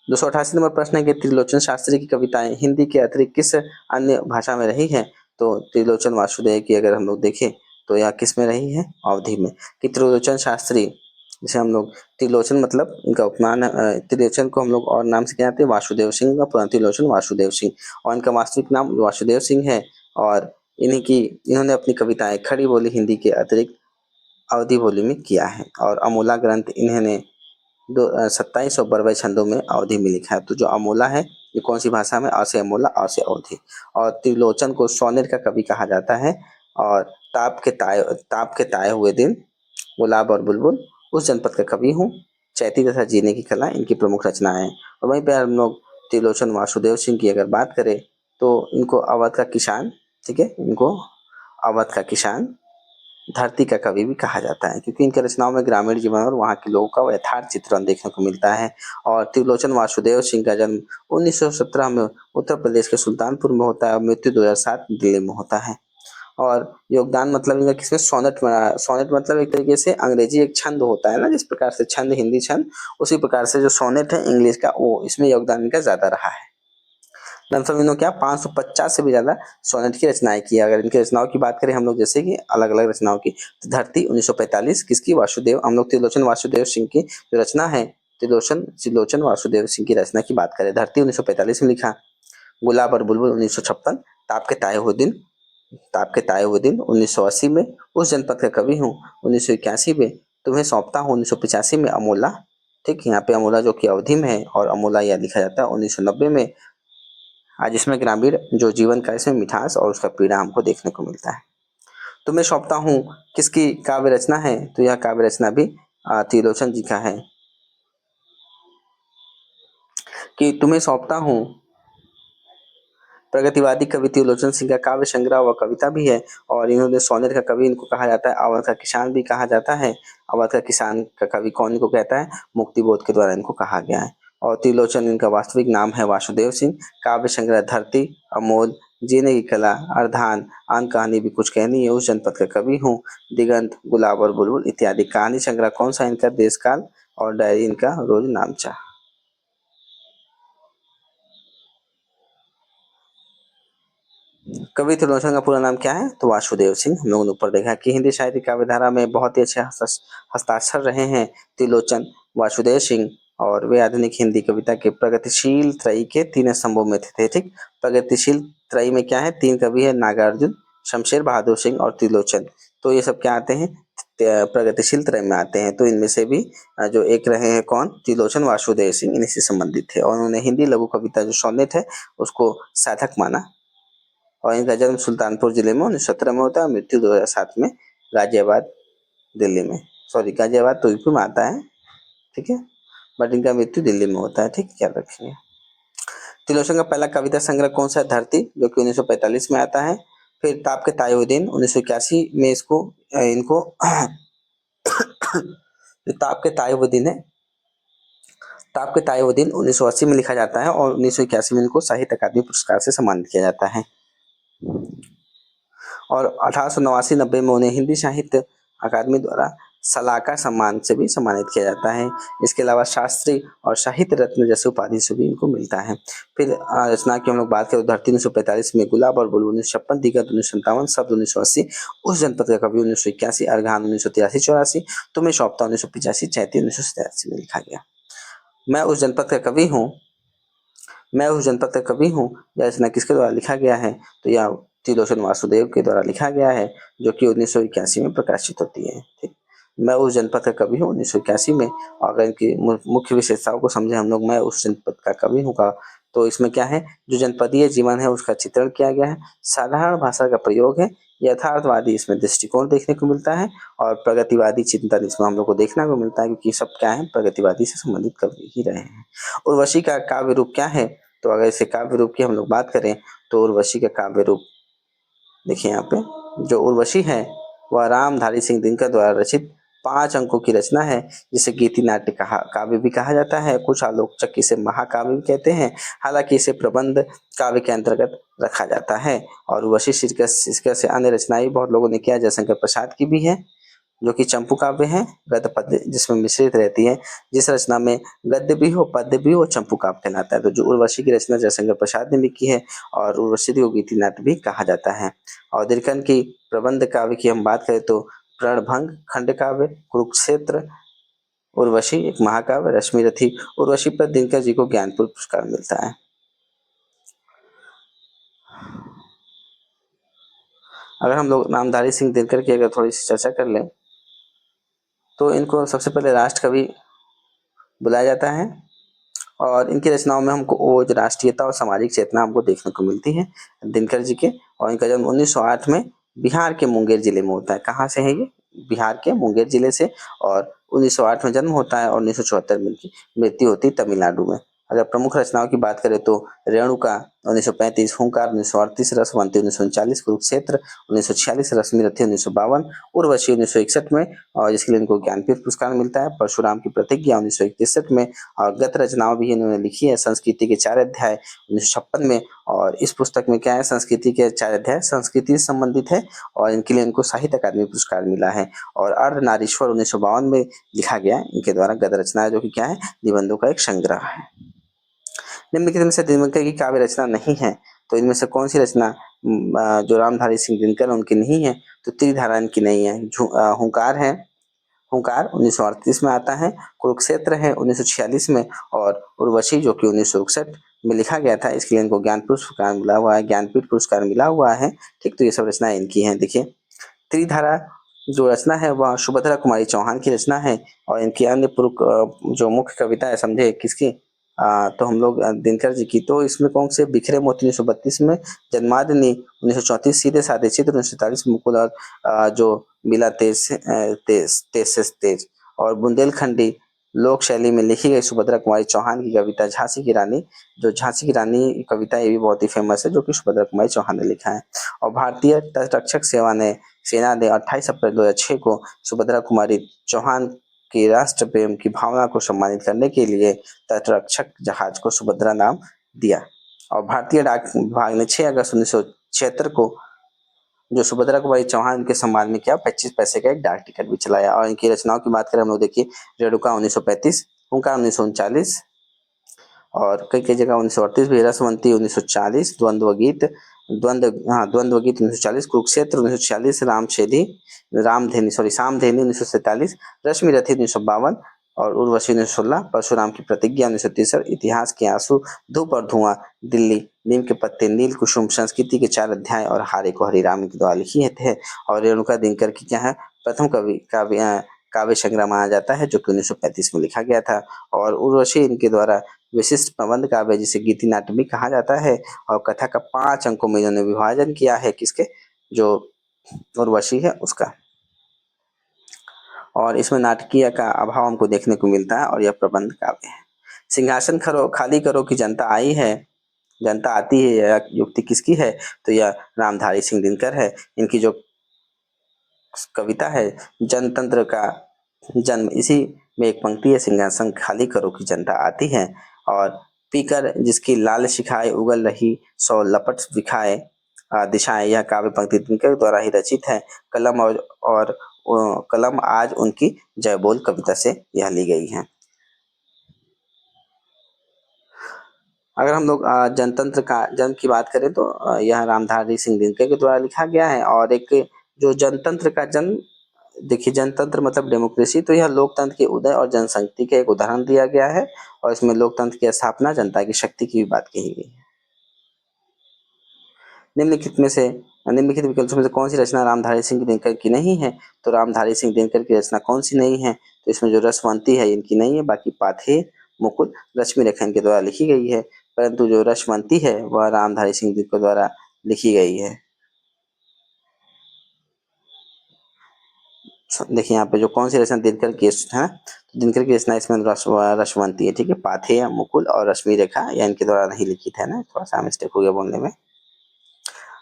288 नंबर प्रश्न है कि त्रिलोचन शास्त्री की कविताएं हिंदी के अतिरिक्त किस अन्य भाषा में रही है? तो त्रिलोचन वासुदेव की अगर हम लोग देखें तो यह किस में रही है? अवधी में। कि त्रिलोचन शास्त्री, जिसे हम लोग त्रिलोचन मतलब इनका उपमान, त्रिलोचन को हम लोग और नाम से क्या कहते हैं, वासुदेव सिंह का पुराना त्रिलोचन वासुदेव सिंह, और इनका वास्तविक नाम वासुदेव सिंह है, और इन्होंने अपनी कविताएं खड़ी बोली हिंदी के अतिरिक्त अवधी बोली में किया है। और अमूला ग्रंथ इन्होंने 27 और 92 छंदों में अवधी में लिखा है। तो जो अमूला है ये कौन सी भाषा में? अ से अमूला, अ से अवधी। और त्रिलोचन को सोनेर का कवि कहा जाता है। और ताप के ताए हुए दिन, गुलाब और बुलबुल, उस जनपद का कवि हूँ, चैती तथा जीने की कला इनकी प्रमुख रचनाएं हैं। और वहीं पे हम लोग त्रिलोचन वासुदेव सिंह की अगर बात करें तो इनको अवध का किसान, ठीक है, इनको अवध का किसान, धरती का कवि भी कहा जाता है, क्योंकि इनके रचनाओं में ग्रामीण जीवन और वहाँ के लोगों का यथार्थ चित्रण देखने को मिलता है। और त्रिलोचन वासुदेव सिंह का जन्म 1917 में उत्तर प्रदेश के सुल्तानपुर में होता है और मृत्यु 2007 दिल्ली में होता है। और योगदान मतलब इनका किसमें? सोनेट में। सोनेट मतलब एक तरीके से अंग्रेजी एक छंद होता है ना, जिस प्रकार से छंद हिंदी छंद, उसी प्रकार से जो सोनेट है इंग्लिश का, वो इसमें योगदान इनका ज्यादा रहा है। लमसम इन्होंने क्या 550 से भी ज्यादा सोनेट की रचनाएं की। अगर इनकी रचनाओं की बात करें हम लोग, जैसे कि अलग अलग रचनाओं की, तो धरती 1945 किसकी? वासुदेव, हम लोग त्रिलोचन वासुदेव सिंह की जो रचना है, त्रिलोचन वासुदेव सिंह की रचना की बात करें, धरती 1945 में लिखा। गुलाब और बुलबुल 1956, ताप के ताए हुए दिन, ताप के ताए हुए दिन 1980 में, उस जनपद का कवि हूँ 1981 में, तुम्हें सौंपता हूँ 1985 में, अमोला, ठीक, यहाँ पे अमोला जो कि अवधि में है, और अमोला यह लिखा जाता है 1990 में। आज इसमें ग्रामीण जो जीवन का, इसमें मिठास और उसका पीड़ा हमको देखने को मिलता है। तो मैं सौंपता हूँ किसकी काव्य रचना है? तो यह काव्य रचना भी त्रिलोचन जी का है, कि तुम्हें सौंपता हूँ प्रगतिवादी कवि त्रिलोचन सिंह का काव्य संग्रह व कविता भी है। और इन्होंने सोनेट का कवि इनको कहा जाता है, अवध का किसान भी कहा जाता है। अवध का किसान का कवि कौन इनको कहता है? मुक्ति बोध के द्वारा इनको कहा गया है। और त्रिलोचन इनका वास्तविक नाम है वासुदेव सिंह। काव्य संग्रह धरती, अमोल, जीने की कला, अर्धान, आन कहानी भी कुछ कहनी है, उस जनपद का कवि हूँ, दिगंत, गुलाब और बुलबुल इत्यादि। कहानी संग्रह कौन सा इनका? देशकाल। और डायरी इनका रोज नामचा। कवि त्रिलोचन का पूरा नाम क्या है? तो वासुदेव सिंह। हम लोगों ने ऊपर देखा कि हिंदी साहित्य काव्य धारा में बहुत ही अच्छे हस्ताक्षर रहे हैं त्रिलोचन वासुदेव सिंह। और वे आधुनिक हिंदी कविता के प्रगतिशील त्रयी के तीन स्तंभों में थे, ठीक। प्रगतिशील त्रयी में क्या है? तीन कवि है, नागार्जुन, शमशेर बहादुर सिंह और त्रिलोचन। तो ये सब क्या आते हैं? प्रगतिशील त्रय में आते हैं। तो इनमें से भी जो एक रहे हैं कौन? त्रिलोचन वासुदेव सिंह, इन्हीं से संबंधित थे। और उन्होंने हिंदी लघु कविता जो सोनेट है उसको सार्थक माना। और इनका जन्म सुल्तानपुर जिले में 1917 में होता है, मृत्यु 2007 में गाजियाबाद, दिल्ली में, सॉरी गाजियाबाद तो यूपी में आता है, ठीक है, बट इनका मृत्यु दिल्ली में होता है, ठीक, ख्याल रखिए। त्रिलोचन का पहला कविता संग्रह कौन सा है? धरती, जो कि 1945 में आता है। फिर ताप के ताए हुए दिन 1981 में इनको ताप के ताए हुए दिन है, ताप के ताए हुए दिन 1980 में लिखा जाता है और 1981 में इनको साहित्य अकादमी पुरस्कार से सम्मानित किया जाता है। और 1889-90 में उन्हें हिंदी साहित्य अकादमी द्वारा सलाका सम्मान से भी सम्मानित किया जाता है। इसके अलावा शास्त्री और साहित्य रत्न जैसे उपाधि से भी इनको मिलता है। फिर रचना की हम लोग बात करें, धरती 1945 में, गुलाब और बुलबुल 1956, दिगंत 1957, शब्द 1980, उस जनपद का कवि 1981, अर्घान 1983-84, तुम्हें सौंपता 1985, चैती 1987 में लिखा गया। मैं उस जनपद का कवि हूँ, मैं उस जनपद का कवि हूँ, यह रचना किसके द्वारा लिखा गया है? तो यह त्रिलोचन वासुदेव के द्वारा लिखा गया है, जो कि 1981 में प्रकाशित होती है, ठीक। मैं उस जनपद का कवि हूँ 1981 में। और अगर इनकी मुख्य विशेषताओं को समझे हम लोग, मैं उस जनपद का कवि हूँ का, तो इसमें क्या है? जो जनपदीय जीवन है उसका चित्रण किया गया है, साधारण भाषा का प्रयोग है, यथार्थवादी इसमें दृष्टिकोण देखने को मिलता है, और प्रगतिवादी चिंतन इसमें हम लोग को देखने को मिलता है, क्योंकि सब क्या है? प्रगतिवादी से संबंधित कवि ही रहे हैं। उर्वशी का काव्य रूप क्या है? तो अगर इसे काव्य रूप की हम लोग बात करें तो उर्वशी का काव्य रूप देखिए यहाँ पे, जो उर्वशी है वह रामधारी सिंह दिनकर द्वारा रचित 5 अंकों की रचना है, जिसे गीति नाट्य कहा काव्य भी कहा जाता है। कुछ आलोचक इसे महाकाव्य भी कहते हैं, हालांकि इसे प्रबंध काव्य के अंतर्गत रखा जाता है। और उर्वशी शीर्षक से अन्य रचनाएं बहुत लोगों ने किया, जयशंकर प्रसाद की भी है, जो कि चंपू काव्य है, गद्य पद्य जिसमें मिश्रित रहती है। जिस रचना में गद्य भी हो पद्य भी हो, चंपू काव्य कहलाता है। तो जो उर्वशी की रचना जयशंकर प्रसाद ने भी की है, और उर्वशी को गीति नाट्य भी कहा जाता है। और दीर्घन की प्रबंध काव्य की हम बात करें तो प्रणभंग खंड काव्य, कुरुक्षेत्र, उर्वशी एक महाकाव्य, रश्मि रथी, उर्वशी पर दिनकर जी को ज्ञानपीठ पुरस्कार मिलता है। अगर हम लोग नामधारी सिंह दिनकर की अगर थोड़ी सी चर्चा कर लें तो इनको सबसे पहले राष्ट्र कवि बुलाया जाता है और इनकी रचनाओं में हमको वो जो राष्ट्रीयता और सामाजिक चेतना हमको देखने को मिलती है दिनकर जी के। और इनका जन्म 1908 में बिहार के मुंगेर जिले में होता है। कहाँ से है ये? बिहार के मुंगेर जिले से। और 1908 में जन्म होता है और 1974 में इनकी मृत्यु होती है तमिलनाडु में। अगर प्रमुख रचनाओं की बात करें तो रेणुका 1935, हुंकार 1938, रसवंती 1939, कुरुक्षेत्र 1946, रश्मि रथी 1952, उर्वशी 1961 में और जिसके लिए इनको ज्ञानपीठ पुरस्कार मिलता है। परशुराम की प्रतिज्ञा 1961 में। और गत रचनाओं भी इन्होंने लिखी है। संस्कृति के 4 अध्याय 1956 में। और इस पुस्तक में क्या है, संस्कृति के 4 अध्याय संस्कृति से संबंधित है और इनके लिए इनको साहित्य अकादमी पुरस्कार मिला है। और अर्धनारीश्वर 1952 में लिखा गया है इनके द्वारा गद्य रचना, जो कि क्या है, निबंधों का एक संग्रह है। निम्नलिखित में से दिनकर की काव्य रचना नहीं है, तो इनमें से कौन सी रचना जो रामधारी सिंह दिनकर उनकी नहीं है? तो त्रिधारा इनकी नहीं है। हुंकार है, हुंकार 1938 में आता है। कुरुक्षेत्र है 1946 में। और उर्वशी जो कि 1961 में लिखा गया था, इसके लिए इनको ज्ञानपीठ पुरस्कार मिला हुआ है, ज्ञानपीठ पुरस्कार मिला हुआ है। ठीक, तो ये सब रचनाएं इनकी हैं। देखिए, त्रिधारा जो रचना है वह सुभद्रा कुमारी चौहान की रचना है। और इनकी अन्य जो मुख्य कविता है समझे किसकी, तो हम लोग दिनकर जी की। तो इसमें कौन से? बिखरे मोती 1932 में, जन्मादिनी 1934, सीधे साधे चित्र 1947, मुकुल और जो मिला तेज से तेज और बुंदेलखंडी लोक शैली में लिखी गई सुभद्रा कुमारी चौहान की कविता झांसी की रानी। जो झांसी की रानी कविता ये भी बहुत ही फेमस है, जो कि सुभद्रा कुमारी चौहान ने लिखा है। और भारतीय तटरक्षक सेना ने 28 अप्रैल 2006 को सुभद्रा कुमारी चौहान की राष्ट्र प्रेम की भावना को सम्मानित करने के लिए तटरक्षक जहाज को सुभद्रा नाम दिया। और भारतीय डाक विभाग ने 6 अगस्त 1976 को जो सुभद्रा कुमारी चौहान के सम्मान में किया 25 पैसे का एक डाक टिकट भी चलाया। और इनकी रचनाओं की बात करें हम लोग, देखिए, रेणुका 1935, हुंकार 1939 और कई जगह 1938 भी, रसवंती 1940, द्वंद्व गीत 1940, कुरुक्षेत्र 1946, सामधेनी 1947, रश्मि रथी 1952 और उर्वशी 1916, परशुराम की प्रतिज्ञा 1963, इतिहास के आंसू, धूप और धुआं, दिल्ली, नीम के पत्ते, नील कुसुम, संस्कृति के 4 अध्याय और हारे को हरिराम के द्वारा लिखी थे। और रेणुका दिनकर की क्या है, प्रथम काव्य संग्रह माना जाता है, जो कि 1935 में लिखा गया था। और उर्वशी इनके द्वारा विशिष्ट प्रबंध काव्य जिसे गीति नाट्य भी कहा जाता है। और कथा का 5 अंकों में इन्होंने विभाजन किया है, किसके? जो उर्वशी है उसका। और इसमें नाटकीय का अभाव हमको देखने को मिलता है और यह प्रबंध काव्य है। सिंहासन खाली करो कि जनता आई है, जनता आती है, यह युक्ति किसकी है? तो यह रामधारी सिंह दिनकर है। इनकी जो कविता है जनतंत्र का जन्म, इसी में एक पंक्ति है, सिंहासन खाली करो कि जनता आती है। और पीकर जिसकी लाल शिखाए उगल रही, 100 लपट दिखाए दिशाएं, यह काव्य पंक्ति दिनकर द्वारा ही रचित है। कलम आज उनकी जय बोल कविता से यह ली गई है। अगर हम लोग जनतंत्र का जन्म की बात करें तो यह रामधारी सिंह दिनकर के द्वारा लिखा गया है। और एक जो जनतंत्र का जन्म, देखिए, जनतंत्र मतलब डेमोक्रेसी, तो यह लोकतंत्र के उदय और जनशक्ति का एक उदाहरण दिया गया है। और इसमें लोकतंत्र की स्थापना, जनता की शक्ति की भी बात कही गई है। निम्नलिखित विकल्पों में से कौन सी रचना रामधारी सिंह दिनकर की नहीं है? तो रामधारी सिंह दिनकर की रचना कौन सी नहीं है? तो इसमें जो रसवंती है इनकी नहीं है, बाकी पाथेय, मुकुल, लक्ष्मी रेखा इनके द्वारा लिखी गई है। परंतु जो रसवंती है वह रामधारी सिंह दिनकर द्वारा लिखी गई है। देखिए यहाँ पे जो कौन सी रचना दिनकर की है, दिनकर की रचना इसमें रसवंती है। ठीक है, पाथेय, मुकुल और रश्मि रेखा या इनके द्वारा नहीं लिखित है ना, थोड़ा सा मिस्टेक हो गया बोलने में।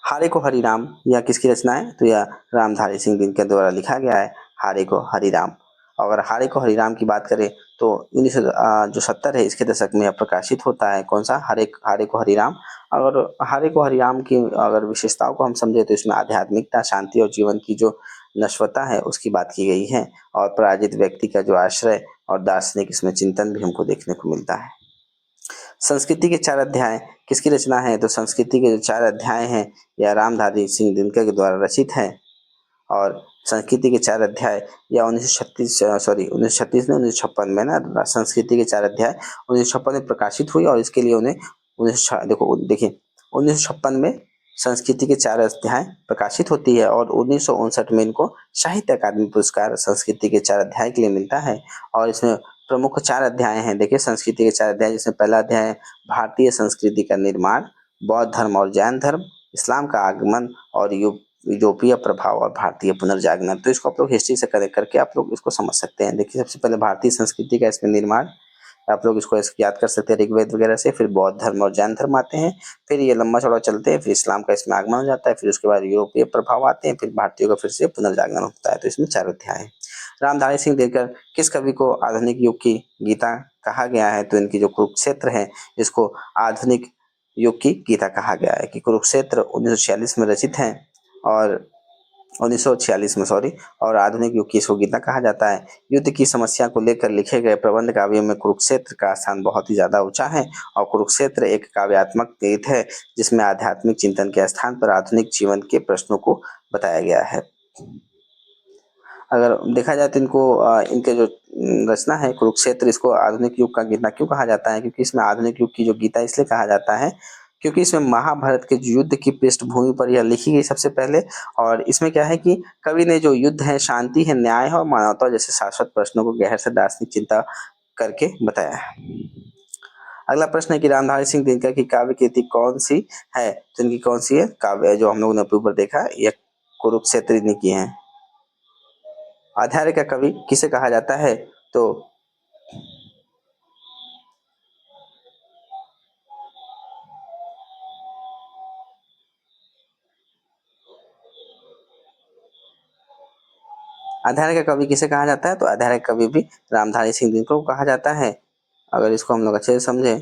हारे को हरिराम, यह किसकी रचना है? तो यह रामधारी सिंह दिनकर द्वारा लिखा गया है, हारे को हरिराम। अगर हारे को हरिराम की बात करें तो 1970 है इसके दशक में यह प्रकाशित होता है। कौन सा? हारे को हरिराम। अगर हारे को हरिराम की अगर विशेषताओं को हम समझे तो इसमें आध्यात्मिकता, शांति और जीवन की जो नश्वरता है उसकी बात की गई है। और पराजित व्यक्ति का जो आश्रय और दार्शनिक इसमें चिंतन भी हमको देखने को मिलता है। संस्कृति के 4 अध्याय किसकी रचना है? तो संस्कृति के जो 4 अध्याय हैं यह रामधारी सिंह दिनकर के द्वारा रचित है। और संस्कृति के 4 अध्याय या 1956 में ना, संस्कृति के 4 अध्याय 1956 में प्रकाशित हुई। और इसके लिए उन्हें 1956 में संस्कृति के 4 अध्याय प्रकाशित होती है और 1959 में इनको साहित्य अकादमी पुरस्कार संस्कृति के 4 अध्याय के लिए मिलता है। और इसमें प्रमुख 4 अध्याय हैं। देखिए संस्कृति के 4 अध्याय, जिसमें पहला अध्याय है भारतीय संस्कृति का निर्माण, बौद्ध धर्म और जैन धर्म, इस्लाम का आगमन और यूरोपीय प्रभाव और भारतीय पुनर्जागरण। तो इसको आप लोग हिस्ट्री से कनेक्ट करके आप लोग इसको समझ सकते हैं। देखिए सबसे पहले भारतीय संस्कृति का इसमें निर्माण, आप लोग इसको याद कर सकते हैं ऋग्वेद वगैरह से। फिर बौद्ध धर्म और जैन धर्म आते हैं, फिर ये लंबा चौड़ा चलते हैं, फिर इस्लाम का इसमें आगमन हो जाता है, फिर उसके बाद यूरोपीय प्रभाव आते हैं, फिर भारतीयों का फिर से पुनर्जागरण होता है। तो इसमें 4 अध्याय है। रामधारी सिंह दिनकर किस कवि को आधुनिक युग की गीता कहा गया है? तो इनकी जो कुरुक्षेत्र है इसको आधुनिक युग की गीता कहा गया है। कि कुरुक्षेत्र 1946 में रचित है और 1946 में और आधुनिक युग की इसको गीता कहा जाता है। युद्ध की समस्या को लेकर लिखे गए प्रबंध काव्यों में कुरुक्षेत्र का स्थान बहुत ही ज्यादा ऊंचा है और कुरुक्षेत्र एक काव्यात्मक गीत है जिसमें आध्यात्मिक चिंतन के स्थान पर आधुनिक जीवन के प्रश्नों को बताया गया है। अगर देखा जाए तो इनके जो रचना है कुरुक्षेत्र, इसको आधुनिक युग का गीता क्यों कहा जाता है? क्योंकि इसमें आधुनिक युग की जो गीता इसलिए कहा जाता है क्योंकि इसमें महाभारत के युद्ध की पृष्ठभूमि पर यह लिखी गई सबसे पहले। और इसमें क्या है कि कवि ने जो युद्ध है, शांति है, न्याय है और मानवता जैसे शाश्वत प्रश्नों को गहर से दार्शनिक चिंता करके बताया है। अगला प्रश्न है कि रामधारी सिंह दिनकर की काव्य कृति कौन सी है? तो इनकी कौन सी है काव्य जो हम लोगों ने ऊपर देखा, यह कुरुक्षेत्र इन्हीं की है। आधार्य का कवि किसे कहा जाता है? तो आधार्य का कवि किसे कहा जाता है? तो आधार्य का कवि भी रामधारी सिंह दिनकर को कहा जाता है। अगर इसको हम लोग अच्छे से समझे,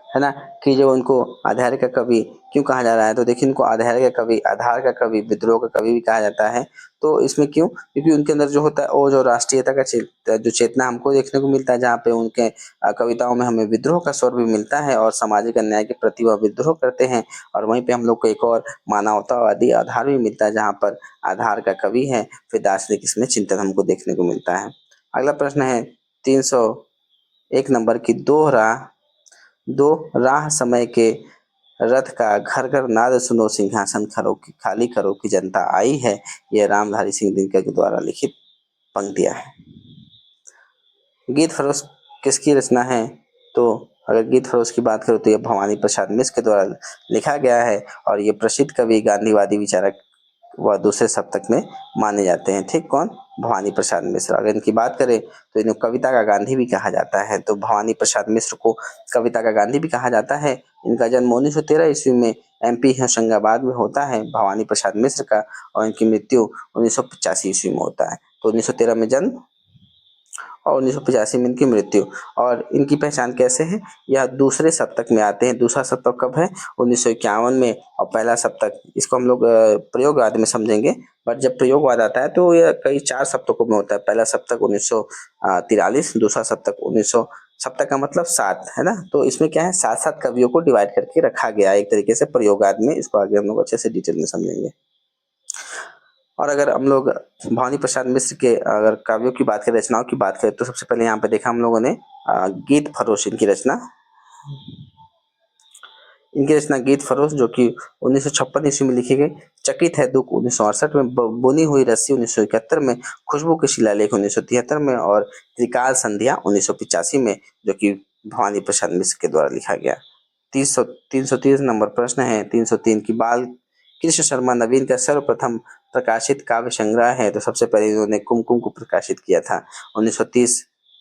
है ना, कि जो उनको आधार का कवि क्यों कहा जा रहा है? तो देखिए इनको आधार का कवि, विद्रोह का कवि भी कहा जाता है। तो इसमें क्यों? क्योंकि उनके अंदर जो होता है वो जो राष्ट्रीयता का जो चेतना हमको देखने को मिलता है, जहाँ पे उनके कविताओं में हमें विद्रोह का स्वर भी मिलता है और सामाजिक अन्याय के प्रति वह विद्रोह करते हैं। और वहीं पे हम लोग को एक और मानवतावादी आधार भी मिलता है, जहाँ पर आधार का कवि है, फिर दार्शनिक इसमें चिंतन हमको देखने को मिलता है। अगला प्रश्न है 301 नंबर की दो राह समय के रथ का घर घर नाद सुनो, सिंहासन खाली करो की जनता आई है। यह रामधारी सिंह दिनकर के द्वारा लिखित पंक्तियां हैं। गीत फरोश किसकी रचना है? तो अगर गीत फरोश की बात करें तो यह भवानी प्रसाद मिश्र के द्वारा लिखा गया है और ये प्रसिद्ध कवि, गांधीवादी विचारक वह दूसरे शतक में माने जाते हैं। ठीक, कौन? भवानी प्रसाद मिश्र। अगर इनकी बात करें तो इन्हें कविता का गांधी भी कहा जाता है। तो भवानी प्रसाद मिश्र को कविता का गांधी भी कहा जाता है। इनका जन्म 1913 ईस्वी में MP होशंगाबाद में होता है भवानी प्रसाद मिश्र का, और इनकी मृत्यु 1985 ईस्वी में होता है। तो 1913 में जन्म और 1985 में इनकी मृत्यु। और इनकी पहचान कैसे है? यह दूसरे सप्तक में आते हैं। दूसरा सप्तक कब है? 1951 में। और पहला सप्तक इसको हम लोग प्रयोगवाद में समझेंगे, बट जब प्रयोगवाद आता है तो यह कई 4 सप्तकों में होता है। पहला सप्तक 1943, दूसरा सप्तक 1900, सप्तक का मतलब 7 है ना। तो इसमें क्या है, 7 कवियों को डिवाइड करके रखा गया है एक तरीके से प्रयोगवाद में। इसको आगे हम लोग अच्छे से डिटेल में समझेंगे। और अगर हम लोग भवानी प्रसाद मिश्र के अगर काव्यों की बात करें, रचनाओं की बात करें, तो सबसे पहले यहाँ पे देखा हम लोगों ने गीत फरोश इनकी रचना। इनकी रचना गीत फरोश जो कि 1956 ईस्वी में लिखी गई। चकित है दुख 1968 में, बुनी हुई रस्सी 1971 में, खुशबू के शिलालेख 1973 में और त्रिकाल संध्या 1985 में, जो कि भवानी प्रसाद मिश्र के द्वारा लिखा गया। 330 नंबर प्रश्न है 303 की बाल कृष्ण शर्मा नवीन का सर्वप्रथम प्रकाशित काव्य संग्रह है। तो सबसे पहले इन्होंने कुमकुम को प्रकाशित किया था। 1930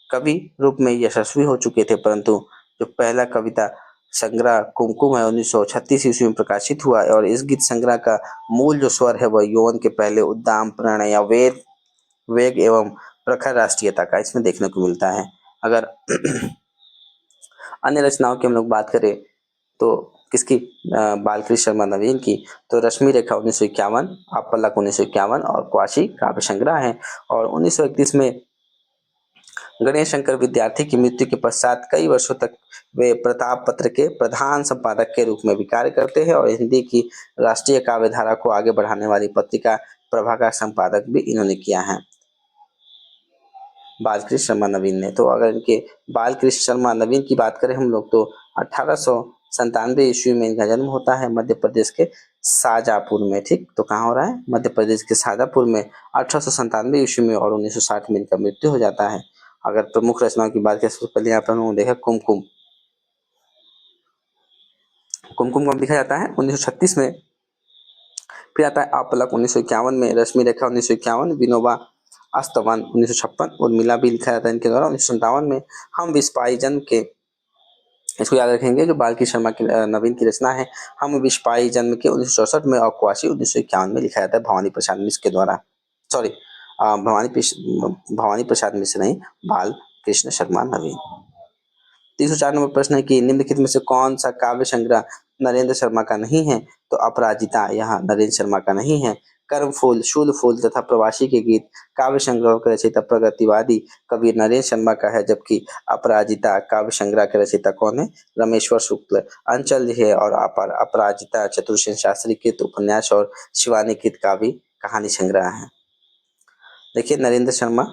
कवि रूप में यशस्वी हो चुके थे, परंतु जो पहला कविता संग्रह कुमकुम है 1936 ईस्वी में प्रकाशित हुआ। और इस गीत संग्रह का मूल जो स्वर है वह यौवन के पहले उद्दाम, प्रणय या वेग एवं प्रखर राष्ट्रीयता का इसमें देखने को मिलता है। अगर अन्य रचनाओं की हम लोग बात करें तो किसकी, बालकृष्ण शर्मा नवीन की, तो रश्मि रेखा 1951, आप पलक 1951 और क्वाशी काव्य संग्रह है। और 1931 में गणेश शंकर विद्यार्थी की मृत्यु के पश्चात कई वर्षों तक वे प्रताप पत्र के प्रधान संपादक के रूप में भी कार्य करते हैं और हिंदी की राष्ट्रीय काव्य धारा को आगे बढ़ाने वाली पत्रिका प्रभा का संपादक भी इन्होंने किया है, बालकृष्ण शर्मा नवीन ने। तो अगर इनके बालकृष्ण शर्मा नवीन की बात करें हम लोग तो 1800 97 ईस्वी में इनका जन्म होता है मध्य प्रदेश के शाजापुर में। ठीक, तो कहाँ हो रहा है? मध्य प्रदेश के शाजापुर में 1897 ईस्वी में, और 1960 में इनका मृत्यु हो जाता है। अगर प्रमुख रचनाओं की बात करें, सबसे पहले यहाँ पर हम लोगों ने देखा कुमकुम। कुमकुम कब लिखा जाता है? 1936 में। फिर आता है आपलक 1951 में, रश्मि रेखा 1951, विनोबा अस्तवन 1956, उर्मिला भी लिखा जाता है इनके द्वारा 1957 में। हम विस्पाई जन्म के, इसको याद रखेंगे, जो बालकी शर्मा की नवीन की रचना है। हम विस्पाई जन्म के 1964 में, और कुआशी 1951 में लिखा जाता है भवानी प्रसाद मिश्र के द्वारा। सॉरी, भवानी प्रसाद मिश्र नहीं, बाल कृष्ण शर्मा नवीन। 304 नंबर प्रश्न है कि निम्नलिखित में से कौन सा काव्य संग्रह नरेंद्र शर्मा का नहीं है? तो अपराजिता यहाँ नरेंद्र शर्मा का नहीं है। कर्म फूल, शूल फूल तथा प्रवासी के गीत काव्य संग्रह के रचयिता प्रगतिवादी कवि नरेंद्र शर्मा का है, जबकि अपराजिता काव्य संग्रह के रचयिता कौन है? रमेश्वर शुक्ल। अंचल है और अपराजिता चतुर्सेन शास्त्री कृत उपन्यास और शिवानी कृत काव्य कहानी संग्रह है। देखिए नरेंद्र शर्मा,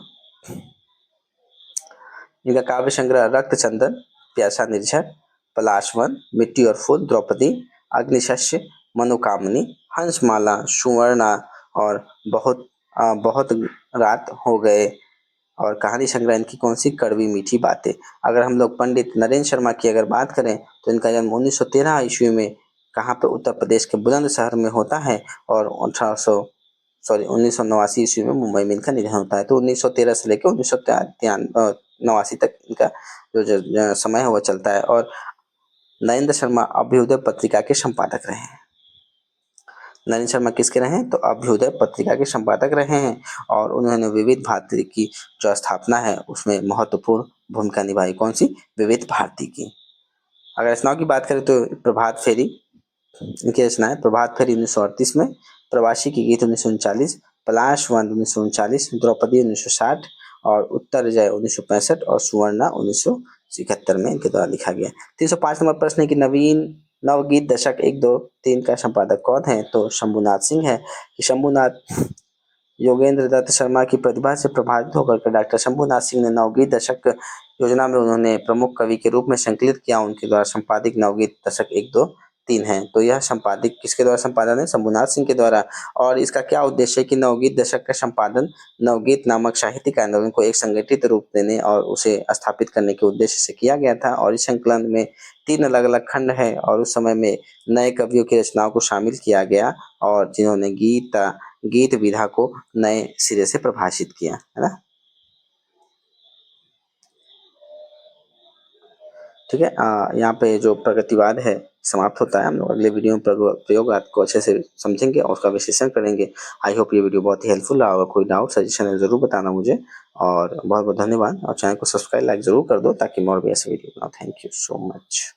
इनका काव्य संग्रह रक्त चंदन, प्यासा निर्झर, पलाशवन, मिट्टी और फूल, द्रौपदी, अग्निशस्य, मनोकामनी, हंसमाला, सुवर्णा और बहुत रात हो गए। और कहानी संग्रह इनकी कौन सी? कड़वी मीठी बातें। अगर हम लोग पंडित नरेंद्र शर्मा की अगर बात करें तो इनका जन्म 1913 ईस्वी में कहाँ पे? उत्तर प्रदेश के बुलंदशहर में होता है, और 1989 ईस्वी में मुंबई में इनका निधन होता है। तो 1913 से लेकर 1989 तक इनका जो समय है वो चलता है। और नरेंद्र शर्मा अभ्युदय पत्रिका के संपादक रहे हैं। नरेंद्र शर्मा किसके रहे हैं? तो अभ्युदय पत्रिका के संपादक रहे हैं, और उन्होंने विविध भारती की जो स्थापना है उसमें महत्वपूर्ण भूमिका निभाई। कौन सी? विविध भारती की। अगर रचनाओं की बात करें तो प्रभात फेरी इनकी रचना है। प्रभात फेरी 1938 में, प्रवासी की गीत 1939, पलाशवन 1939, द्रौपदी 1960, और उत्तर जय 1965, और सुवर्णा 1971 में इनके द्वारा लिखा गया। 305 नंबर प्रश्न है कि नवीन नवगीत दशक 1, 2, 3 का संपादक कौन है? तो शंभुनाथ सिंह है। शंभुनाथ योगेंद्र दत्त शर्मा की प्रतिभा से प्रभावित होकर डॉक्टर शंभुनाथ सिंह ने नवगीत दशक योजना में उन्होंने प्रमुख कवि के रूप में संकलित किया। उनके द्वारा संपादित नवगीत दशक 1, 2, 3 है। तो यह संपादित किसके द्वारा संपादन है? शंभुनाथ सिंह के द्वारा। और इसका क्या उद्देश्य है कि नवगीत दशक का संपादन नवगीत नामक साहित्यिक आंदोलन को एक संगठित रूप देने और उसे स्थापित करने के उद्देश्य से किया गया था। और इस संकलन में 3 अलग अलग खंड है, और उस समय में नए कवियों की रचनाओं को शामिल किया गया, और जिन्होंने गीत विधा को नए सिरे से प्रभाषित किया, है ना। ठीक है, यहाँ पे जो प्रगतिवाद है समाप्त होता है। हम लोग अगले वीडियो में प्रयोगात को अच्छे से समझेंगे और उसका विश्लेषण करेंगे। आई होप ये वीडियो बहुत ही हेल्पफुल रहा होगा। कोई डाउट सजेशन है ज़रूर बताना मुझे, और बहुत बहुत धन्यवाद। और चैनल को सब्सक्राइब लाइक ज़रूर कर दो ताकि मैं और भी ऐसे वीडियो बनाऊँ। Thank you so much.